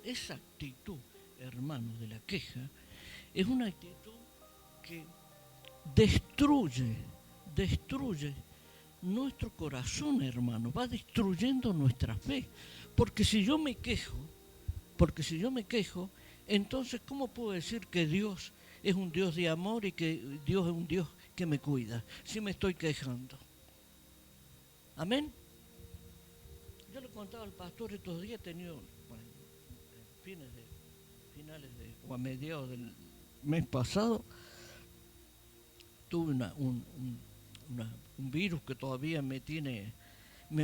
esa actitud, hermanos, de la queja, es una actitud que destruye nuestro corazón, hermano, va destruyendo nuestra fe. Porque si yo me quejo, entonces, ¿cómo puedo decir que Dios es un Dios de amor y que Dios es un Dios que me cuida si me estoy quejando? Amén. Yo le contaba al pastor estos días, he tenido, bueno, finales de, o a mediados del mes pasado, tuve un virus que todavía me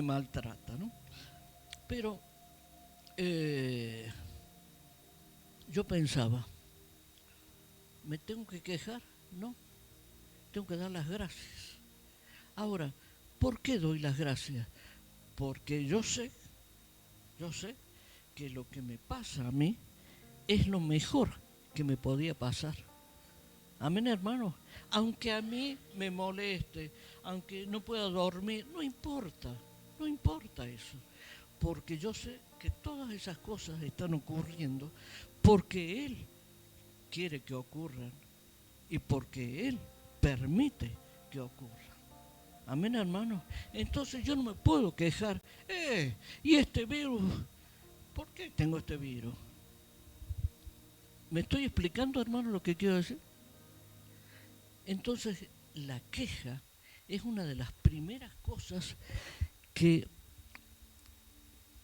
maltrata, ¿no? Pero yo pensaba, ¿me tengo que quejar? No, tengo que dar las gracias. Ahora, ¿por qué doy las gracias? Porque yo sé que lo que me pasa a mí es lo mejor que me podía pasar. Amén, hermano. Aunque a mí me moleste, aunque no pueda dormir, no importa eso. Porque yo sé que todas esas cosas están ocurriendo porque Él quiere que ocurran y porque Él permite que ocurran. Amén, hermano. Entonces yo no me puedo quejar. ¿Y este virus? ¿Por qué tengo este virus? ¿Me estoy explicando, hermano, lo que quiero decir? Entonces, la queja es una de las primeras cosas que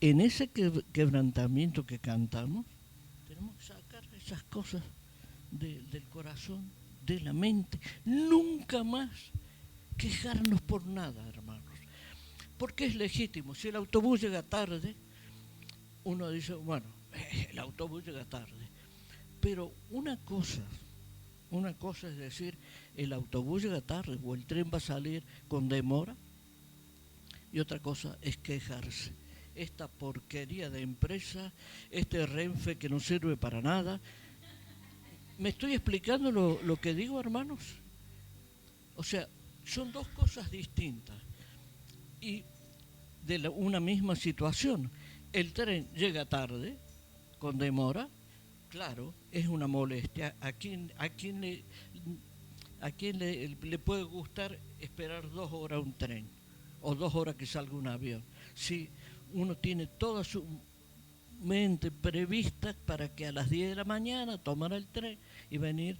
en ese quebrantamiento que cantamos, tenemos que sacar esas cosas del corazón, de la mente. Nunca más quejarnos por nada, hermanos. Porque es legítimo. Si el autobús llega tarde, uno dice, bueno, el autobús llega tarde. Pero una cosa es decir, el autobús llega tarde o el tren va a salir con demora. Y otra cosa es quejarse. Esta porquería de empresa, este Renfe que no sirve para nada. ¿Me estoy explicando lo que digo, hermanos? O sea, son dos cosas distintas y de una misma situación. El tren llega tarde, con demora, claro, es una molestia. ¿A quién le puede gustar esperar 2 horas un tren? O 2 horas que salga un avión. Si uno tiene toda su mente prevista para que a las 10 de la mañana tomara el tren y venir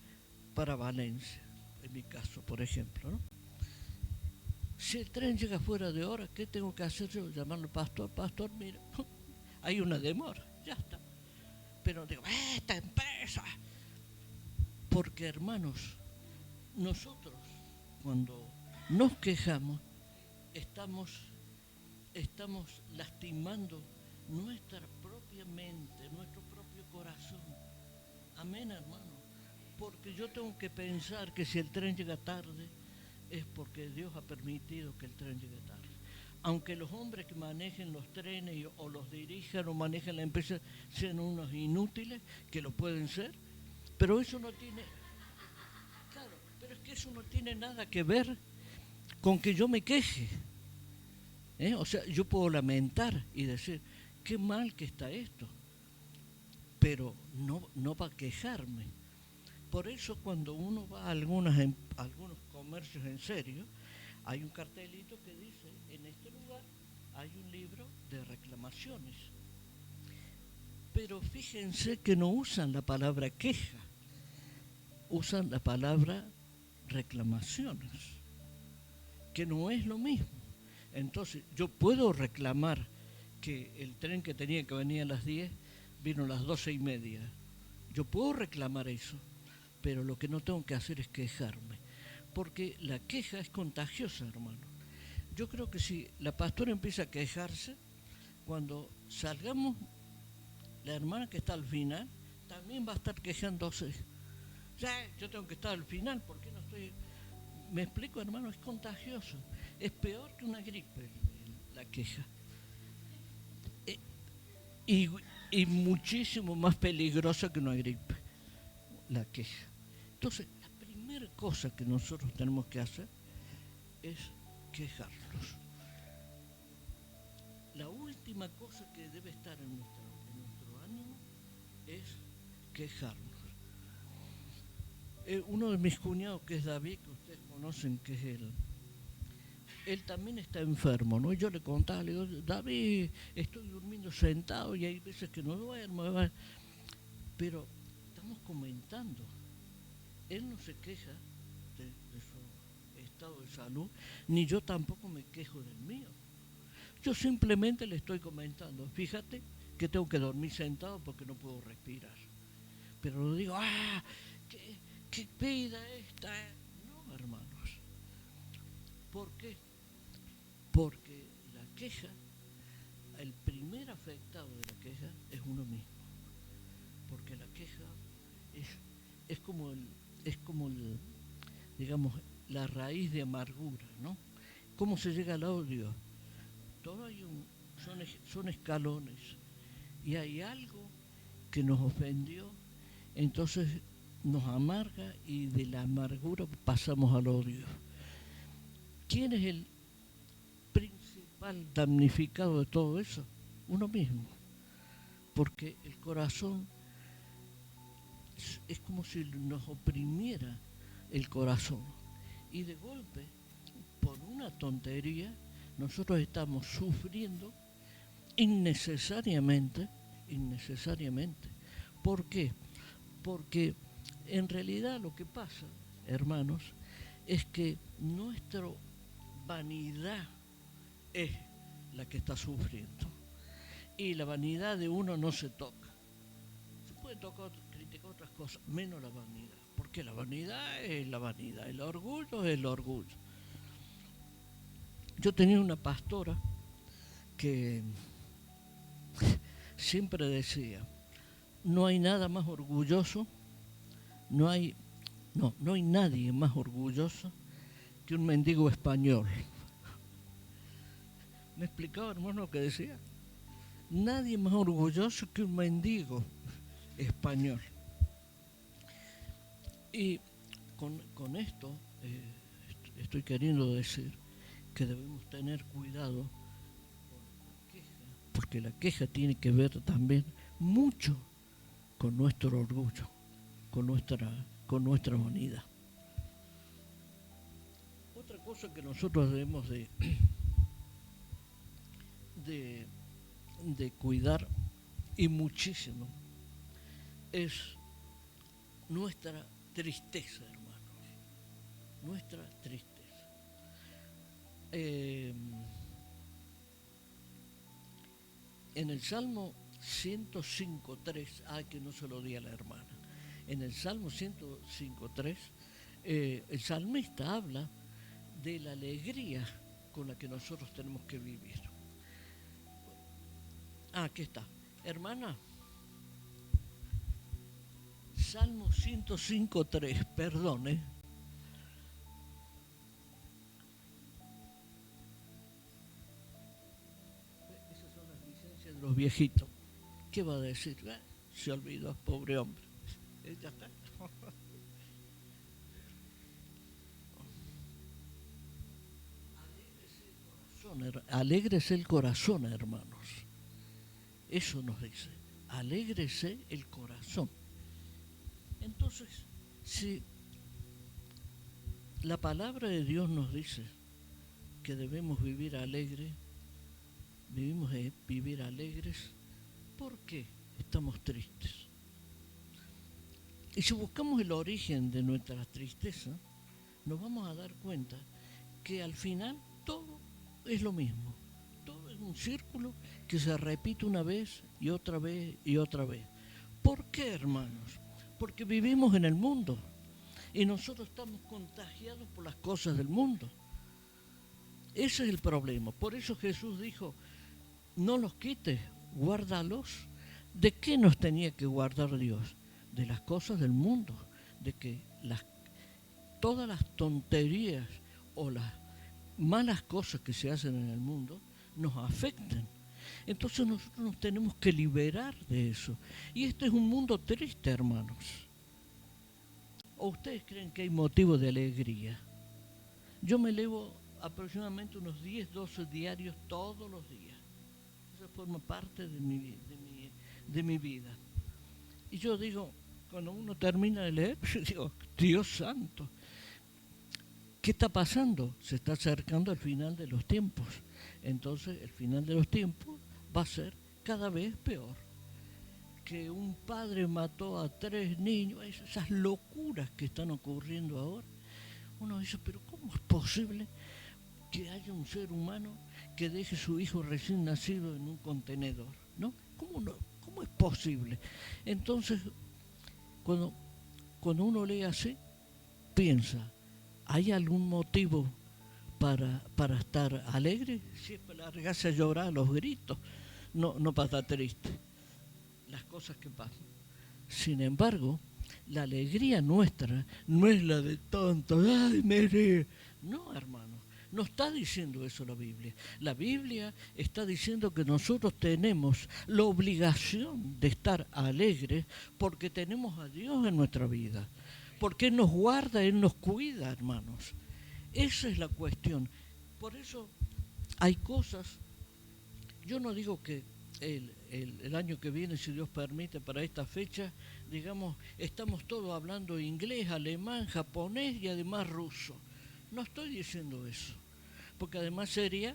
para Valencia, en mi caso, por ejemplo, ¿no? Si el tren llega fuera de hora, ¿qué tengo que hacer yo? Llamarlo pastor, mira, hay una demora, ya está. Pero digo, esta empresa. Porque, hermanos, nosotros cuando nos quejamos, estamos lastimando nuestra propia mente, nuestro propio corazón. Amén, hermano. Porque yo tengo que pensar que si el tren llega tarde, es porque Dios ha permitido que el tren llegue tarde. Aunque los hombres que manejen los trenes o los dirijan o manejen la empresa sean unos inútiles, que lo pueden ser, pero eso no tiene, claro, pero es que eso no tiene nada que ver con que yo me queje. O sea, yo puedo lamentar y decir, qué mal que está esto, pero no va a quejarme. Por eso cuando uno va a algunos comercios en serio, hay un cartelito que dice, en este lugar hay un libro de reclamaciones. Pero fíjense que no usan la palabra queja, usan la palabra reclamaciones, que no es lo mismo. Entonces, yo puedo reclamar que el tren que tenía que venir a las 10 vino a las 12:30. Yo puedo reclamar eso, pero lo que no tengo que hacer es quejarme, porque la queja es contagiosa, hermano. Yo creo que si la pastora empieza a quejarse, cuando salgamos, la hermana que está al final también va a estar quejándose. Ya, yo tengo que estar al final, ¿por qué no estoy? Me explico, hermano, es contagioso. Es peor que una gripe la queja. Y, y muchísimo más peligrosa que una gripe, la queja. Entonces, la primera cosa que nosotros tenemos que hacer es quejarnos. La última cosa que debe estar en nuestro ánimo es quejarnos. Uno de mis cuñados, que es David, que ustedes conocen, que es él también está enfermo, ¿no? Yo le contaba, le digo, David, estoy durmiendo sentado y hay veces que no duermo, pero estamos comentando. Él no se queja de su estado de salud, ni yo tampoco me quejo del mío. Yo simplemente le estoy comentando, fíjate que tengo que dormir sentado porque no puedo respirar. Pero no digo, qué vida esta. No, hermanos. ¿Por qué? Porque la queja, el primer afectado de la queja es uno mismo. Porque la queja es como digamos, la raíz de amargura, ¿no? ¿Cómo se llega al odio? Todo son escalones. Y hay algo que nos ofendió, entonces nos amarga y de la amargura pasamos al odio. ¿Quién es el principal damnificado de todo eso? Uno mismo. Porque el corazón es como si nos oprimiera el corazón. Y de golpe, por una tontería, nosotros estamos sufriendo innecesariamente. ¿Por qué? Porque en realidad lo que pasa, hermanos, es que nuestra vanidad es la que está sufriendo. Y la vanidad de uno no se toca. Se puede criticar otras cosas, menos la vanidad. Porque la vanidad es la vanidad, el orgullo es el orgullo. Yo tenía una pastora que siempre decía, no hay nada más orgulloso, no hay nadie más orgulloso que un mendigo español. ¿Me explicaba, hermano, lo que decía? Nadie más orgulloso que un mendigo español. Y con esto estoy queriendo decir que debemos tener cuidado porque la queja tiene que ver también mucho con nuestro orgullo, con nuestra vanidad. Otra cosa que nosotros debemos de cuidar y muchísimo es nuestra tristeza, hermanos, nuestra tristeza. En el Salmo 105.3, que no se lo di a la hermana, en el Salmo 105.3, el salmista habla de la alegría con la que nosotros tenemos que vivir. Aquí está. Hermana, Salmo 105.3, perdón, Esas son las licencias de los viejitos. ¿Qué va a decir? Se olvidó, pobre hombre. Ya está. Alégrese el corazón, hermanos. Eso nos dice. Alégrese el corazón. Entonces, si la palabra de Dios nos dice que debemos vivir alegres, vivir alegres, ¿por qué estamos tristes? Y si buscamos el origen de nuestra tristeza, nos vamos a dar cuenta que al final todo es lo mismo. Todo es un círculo que se repite una vez y otra vez y otra vez. ¿Por qué, hermanos? Porque vivimos en el mundo. Y nosotros estamos contagiados por las cosas del mundo. Ese es el problema. Por eso Jesús dijo, no los quites, guárdalos. ¿De qué nos tenía que guardar Dios? De las cosas del mundo, de que todas las tonterías o las malas cosas que se hacen en el mundo nos afecten. Entonces nosotros nos tenemos que liberar de eso. Y este es un mundo triste, hermanos. ¿O ustedes creen que hay motivo de alegría? Yo me elevo aproximadamente unos 10, 12 diarios todos los días. Eso forma parte de mi vida. Y yo digo, cuando uno termina de leer, yo digo, Dios santo, ¿qué está pasando? Se está acercando el final de los tiempos. Entonces el final de los tiempos va a ser cada vez peor. Que un padre mató a 3 niños, esas locuras que están ocurriendo ahora. Uno dice, pero ¿cómo es posible que haya un ser humano que deje su hijo recién nacido en un contenedor? ¿No? ¿Cómo es posible? Entonces, cuando uno lee así, piensa, ¿hay algún motivo para estar alegre? Si es para largarse a llorar a los gritos, no para estar triste. Las cosas que pasan. Sin embargo, la alegría nuestra no es la de tonto, ¡ay, me río! No, hermano, no está diciendo eso la Biblia. La Biblia está diciendo que nosotros tenemos la obligación de estar alegres porque tenemos a Dios en nuestra vida, porque Él nos guarda, Él nos cuida, hermanos. Esa es la cuestión. Por eso hay cosas, yo no digo que el año que viene, si Dios permite, para esta fecha, digamos, estamos todos hablando inglés, alemán, japonés y además ruso. No estoy diciendo eso, porque además sería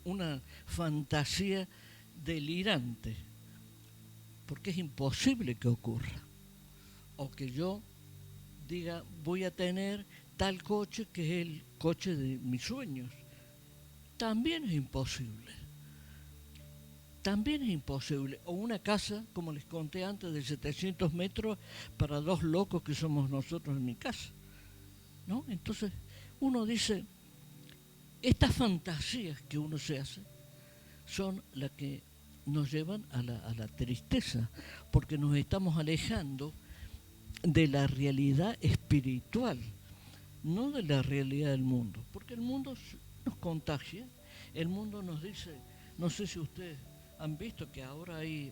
una fantasía delirante, porque es imposible que ocurra. O que yo diga, voy a tener tal coche que es el coche de mis sueños. También es imposible. También es imposible. O una casa, como les conté antes, de 700 metros para 2 locos que somos nosotros en mi casa, ¿no? Entonces, uno dice, estas fantasías que uno se hace son las que nos llevan a la tristeza, porque nos estamos alejando de la realidad espiritual, no de la realidad del mundo, porque el mundo nos contagia, el mundo nos dice, no sé si ustedes han visto que ahora hay,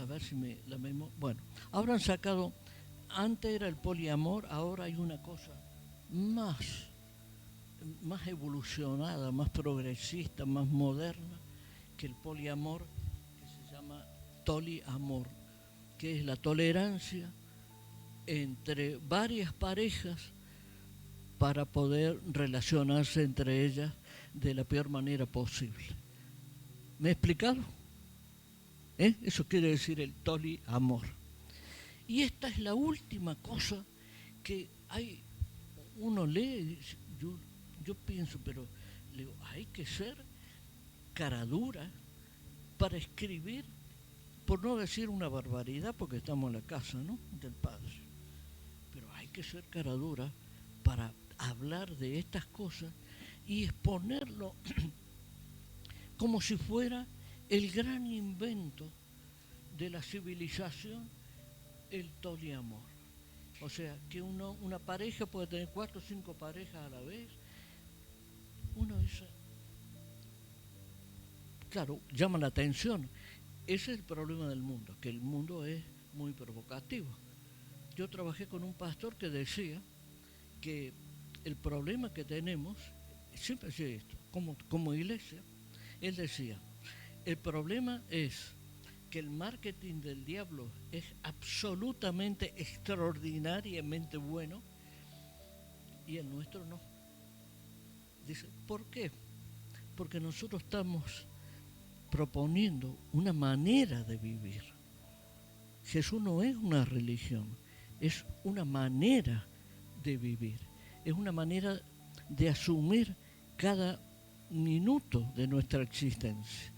a ver si la memoria, bueno, ahora han sacado, antes era el poliamor, ahora hay una cosa más evolucionada, más progresista, más moderna que el poliamor, que se llama toliamor, que es la tolerancia entre varias parejas para poder relacionarse entre ellas de la peor manera posible. ¿Me he explicado? Eso quiere decir el toliamor. Y esta es la última cosa que uno lee y dice, yo pienso, pero digo, hay que ser cara dura para escribir, por no decir una barbaridad, porque estamos en la casa, ¿no?, del Padre. Pero hay que ser cara dura para hablar de estas cosas y exponerlo como si fuera el gran invento de la civilización, el toliamor. O sea, que una pareja puede tener 4 o 5 parejas a la vez. Uno dice, claro, llama la atención. Ese es el problema del mundo, que el mundo es muy provocativo. Yo trabajé con un pastor que decía que el problema que tenemos, siempre decía esto, como iglesia, él decía, el problema es que el marketing del diablo es absolutamente extraordinariamente bueno y el nuestro no. Dice, ¿por qué? Porque nosotros estamos proponiendo una manera de vivir. Jesús no es una religión, es una manera de vivir, es una manera de asumir cada minuto de nuestra existencia.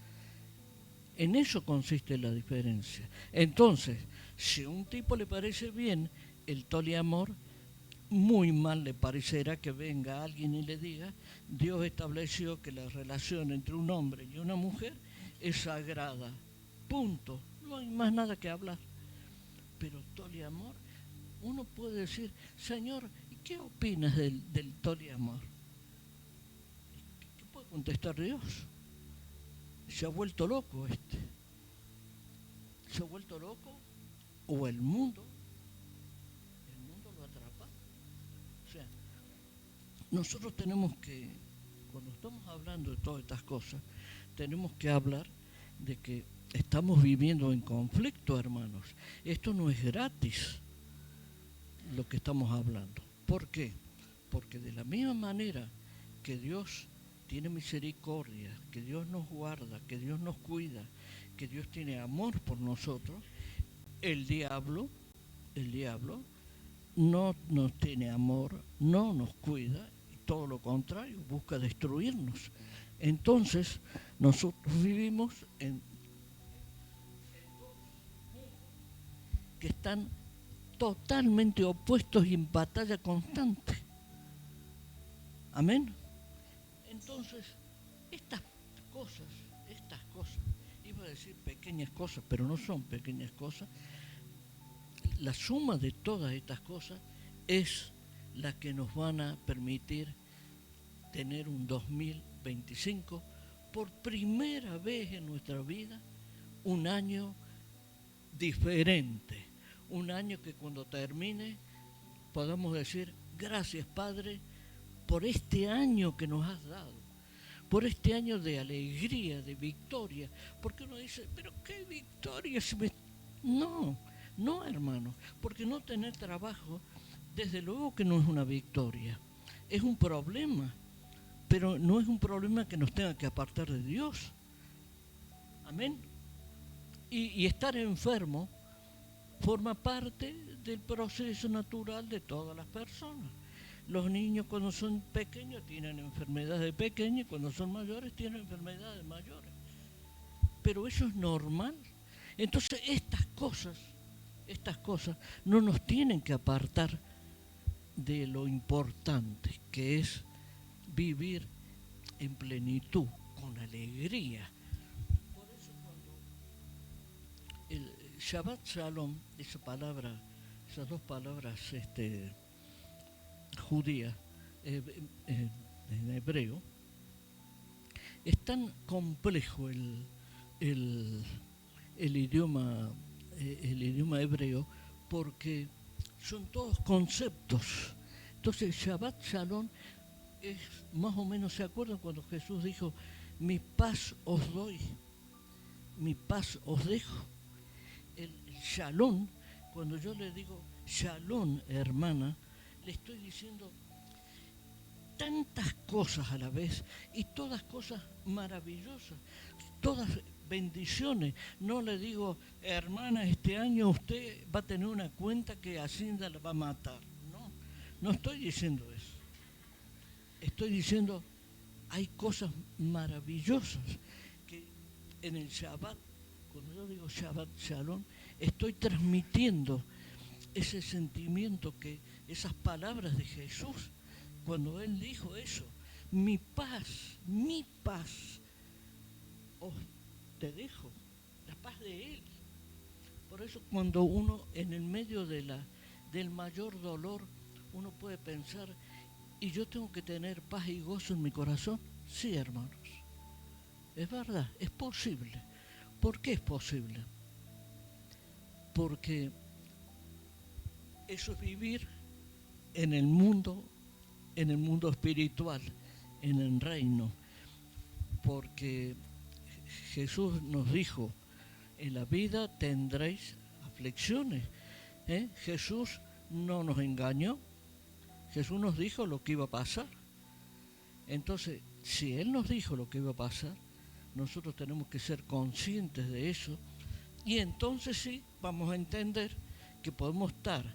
En eso consiste la diferencia. Entonces, si a un tipo le parece bien el toliamor, muy mal le parecerá que venga alguien y le diga: Dios estableció que la relación entre un hombre y una mujer es sagrada. Punto. No hay más nada que hablar. Pero toliamor, uno puede decir: Señor, ¿qué opinas del toliamor? ¿Qué puede contestar Dios? Se ha vuelto loco este. Se ha vuelto loco, o el mundo lo atrapa. O sea, nosotros tenemos que, cuando estamos hablando de todas estas cosas, tenemos que hablar de que estamos viviendo en conflicto, hermanos. Esto no es gratis lo que estamos hablando. ¿Por qué? Porque de la misma manera que Dios tiene misericordia, que Dios nos guarda, que Dios nos cuida, que Dios tiene amor por nosotros, el diablo no nos tiene amor, no nos cuida, y todo lo contrario, busca destruirnos. Entonces, nosotros vivimos en que están totalmente opuestos y en batalla constante. Amén. Entonces, estas cosas, iba a decir pequeñas cosas, pero no son pequeñas cosas. La suma de todas estas cosas es la que nos van a permitir tener un 2025 por primera vez en nuestra vida, un año diferente, un año que cuando termine podamos decir: gracias, Padre, por este año que nos has dado, por este año de alegría, de victoria. Porque uno dice: pero qué victoria. No, hermano, porque no tener trabajo, desde luego que no es una victoria, es un problema, pero no es un problema que nos tenga que apartar de Dios. Amén. Y estar enfermo forma parte del proceso natural de todas las personas. Los niños cuando son pequeños tienen enfermedades de pequeños, y cuando son mayores tienen enfermedades mayores. Pero eso es normal. Entonces estas cosas no nos tienen que apartar de lo importante, que es vivir en plenitud, con alegría. Por eso cuando el Shabbat Shalom, esas dos palabras judías en hebreo, es tan complejo el idioma hebreo, porque son todos conceptos. Entonces Shabbat Shalom es más o menos, ¿se acuerdan cuando Jesús dijo: mi paz os doy, mi paz os dejo? El Shalom, cuando yo le digo Shalom, hermana, le estoy diciendo tantas cosas a la vez, y todas cosas maravillosas, todas bendiciones. No le digo: hermana, este año usted va a tener una cuenta que Hacienda la va a matar. No estoy diciendo eso. Estoy diciendo: hay cosas maravillosas que en el Shabbat, cuando yo digo Shabbat Shalom, estoy transmitiendo ese sentimiento, que esas palabras de Jesús, cuando Él dijo eso: mi paz os te dejo, la paz de Él. Por eso cuando uno en el medio del mayor dolor, uno puede pensar: ¿y yo tengo que tener paz y gozo en mi corazón? Sí, hermanos, es verdad, es posible. ¿Por qué es posible? Porque eso es vivir en el mundo espiritual, en el reino. Porque Jesús nos dijo: en la vida tendréis aflicciones. Jesús no nos engañó. Jesús nos dijo lo que iba a pasar. Entonces, si Él nos dijo lo que iba a pasar, nosotros tenemos que ser conscientes de eso, y entonces sí vamos a entender que podemos estar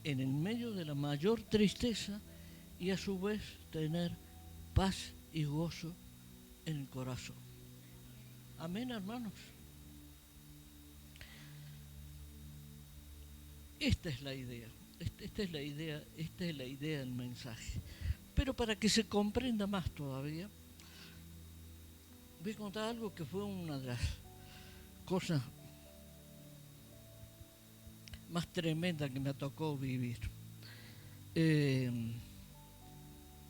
en el medio de la mayor tristeza y a su vez tener paz y gozo en el corazón. Amén, hermanos. Esta es la idea. esta es la idea del mensaje. Pero para que se comprenda más todavía, voy a contar algo que fue una de las cosas más tremendas que me tocó vivir.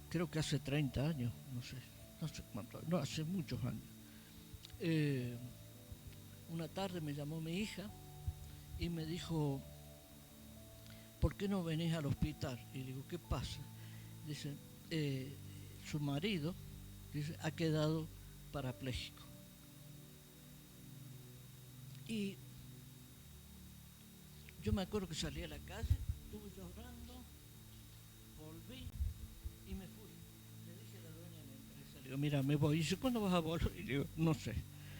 Creo que hace 30 años, no sé cuánto, no, hace muchos años. Una tarde me llamó mi hija y me dijo, ¿por qué no venís al hospital? Y le digo, ¿qué pasa? Dice, su marido, dice, ha quedado parapléjico. Y yo me acuerdo que salí a la calle, estuve llorando, volví y me fui. Le dije a la dueña de la empresa, le digo, mira, me voy. Y dice, ¿cuándo vas a volver? Y le digo, no sé.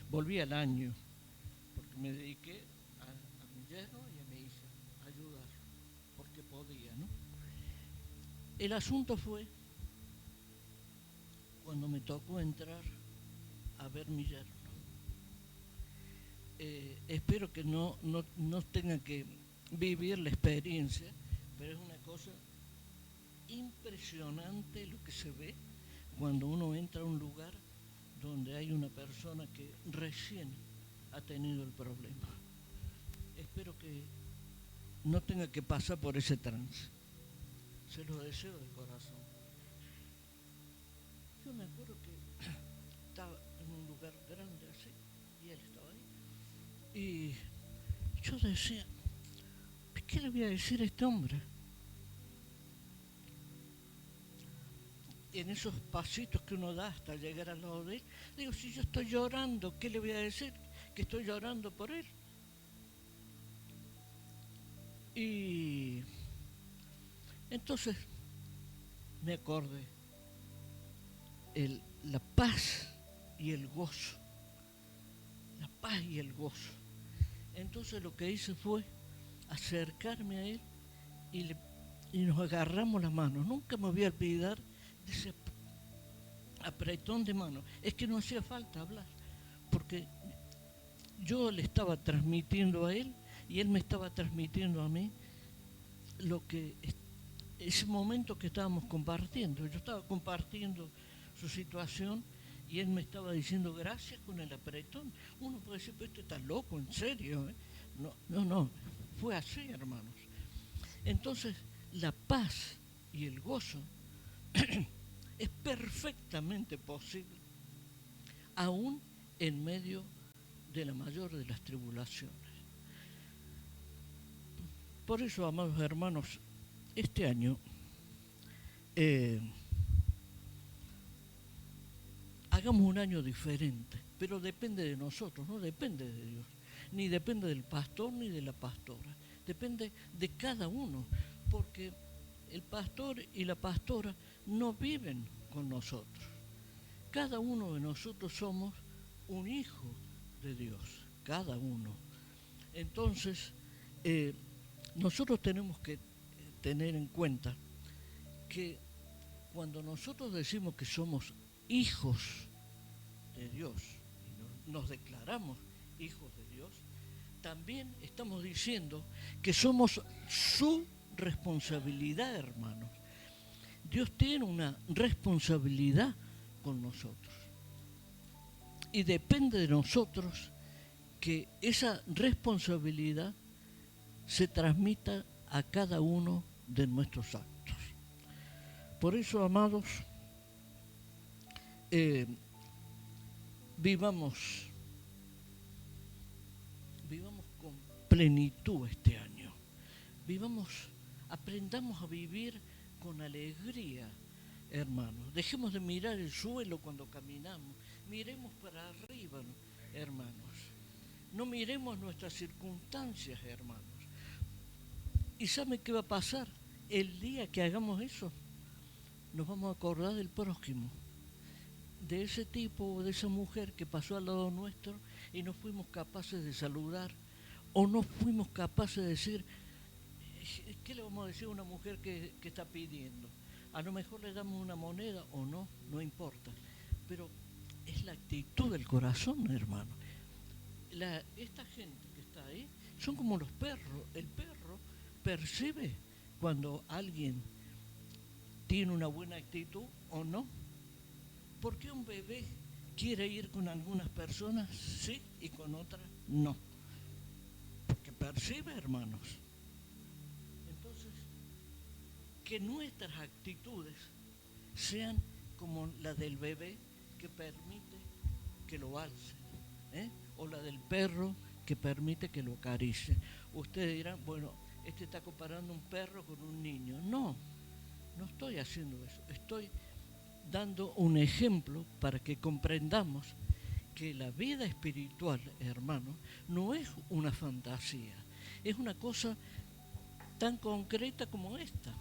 Volví al año, porque me dediqué a mi yerno y a mi hija, a ayudar, porque podía, ¿no? El asunto fue cuando me tocó entrar a ver mi yerno. Espero que no tengan que vivir la experiencia, pero es una cosa impresionante lo que se ve cuando uno entra a un lugar donde hay una persona que recién ha tenido el problema. Espero que no tenga que pasar por ese trance. Se lo deseo de corazón. Yo me acuerdo que estaba en un lugar grande así y él estaba ahí. Y yo decía, ¿qué le voy a decir a este hombre? En esos pasitos que uno da hasta llegar al lado de él, digo, si yo estoy llorando, ¿qué le voy a decir? Que estoy llorando por él. Y entonces me acordé, la paz y el gozo, la paz y el gozo. Entonces lo que hice fue acercarme a él y nos agarramos las manos. Nunca me voy a olvidar de ese apretón de manos. Es que no hacía falta hablar, porque yo le estaba transmitiendo a él y él me estaba transmitiendo a mí lo que ese momento que estábamos compartiendo. Yo estaba compartiendo su situación y él me estaba diciendo gracias con el apretón. Uno puede decir, pero este está loco, en serio. No, fue así, hermanos. Entonces, la paz y el gozo es perfectamente posible, aún en medio de la mayor de las tribulaciones. Por eso, amados hermanos, este año hagamos un año diferente, pero depende de nosotros, no depende de Dios, ni depende del pastor ni de la pastora, depende de cada uno, porque el pastor y la pastora no viven con nosotros. Cada uno de nosotros somos un hijo de Dios, cada uno. Entonces, nosotros tenemos que tener en cuenta que cuando nosotros decimos que somos hijos de Dios y nos declaramos hijos de Dios, también estamos diciendo que somos su responsabilidad, hermanos. Dios tiene una responsabilidad con nosotros y depende de nosotros que esa responsabilidad se transmita a cada uno de nuestros actos. Por eso, amados, vivamos con plenitud este año. Aprendamos a vivir con alegría, hermanos. Dejemos de mirar el suelo cuando caminamos. Miremos para arriba, hermanos. No miremos nuestras circunstancias, hermanos. ¿Y saben qué va a pasar? El día que hagamos eso, nos vamos a acordar del prójimo, de ese tipo o de esa mujer que pasó al lado nuestro y no fuimos capaces de saludar, o no fuimos capaces de decir, ¿qué le vamos a decir a una mujer que está pidiendo? A lo mejor le damos una moneda o no, no importa, pero es la actitud del corazón, hermano. Esta gente que está ahí son como los perros. El perro percibe cuando alguien tiene una buena actitud o no. ¿Por qué un bebé quiere ir con algunas personas sí y con otras no? Porque percibe, hermanos. Entonces, que nuestras actitudes sean como la del bebé que permite que lo alce, o la del perro que permite que lo acaricie. Ustedes dirán, bueno, este está comparando un perro con un niño. No, no estoy haciendo eso. Estoy dando un ejemplo para que comprendamos que la vida espiritual, hermano, no es una fantasía, es una cosa tan concreta como esta.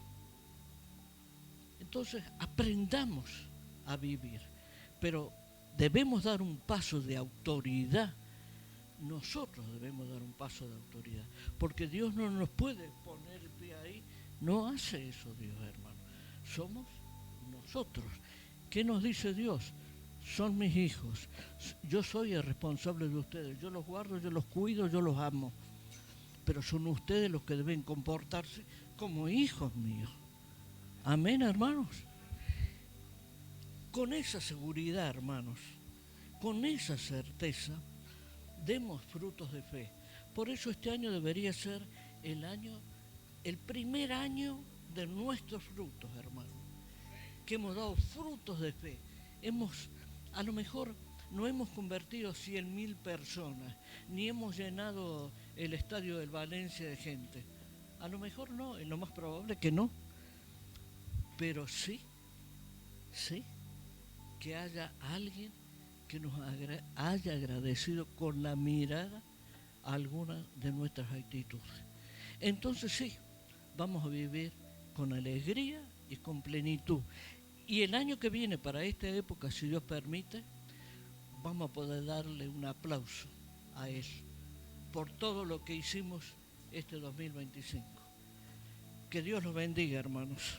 Entonces, aprendamos a vivir, pero debemos dar un paso de autoridad. Nosotros debemos dar un paso de autoridad, porque Dios no nos puede poner el pie ahí. No hace eso Dios, hermano. Somos nosotros. ¿Qué nos dice Dios? Son mis hijos. Yo soy el responsable de ustedes. Yo los guardo, yo los cuido, yo los amo. Pero son ustedes los que deben comportarse como hijos míos. Amén, hermanos. Con esa seguridad, hermanos, con esa certeza, demos frutos de fe. Por eso este año debería ser el primer año de nuestros frutos, hermanos. Que hemos dado frutos de fe. A lo mejor no hemos convertido 100.000 personas, ni hemos llenado el estadio del Valencia de gente. A lo mejor no, es lo más probable que no. Pero sí, que haya alguien que nos haya agradecido con la mirada alguna de nuestras actitudes. Entonces sí, vamos a vivir con alegría y con plenitud. Y el año que viene, para esta época, si Dios permite, vamos a poder darle un aplauso a Él por todo lo que hicimos este 2025. Que Dios los bendiga, hermanos.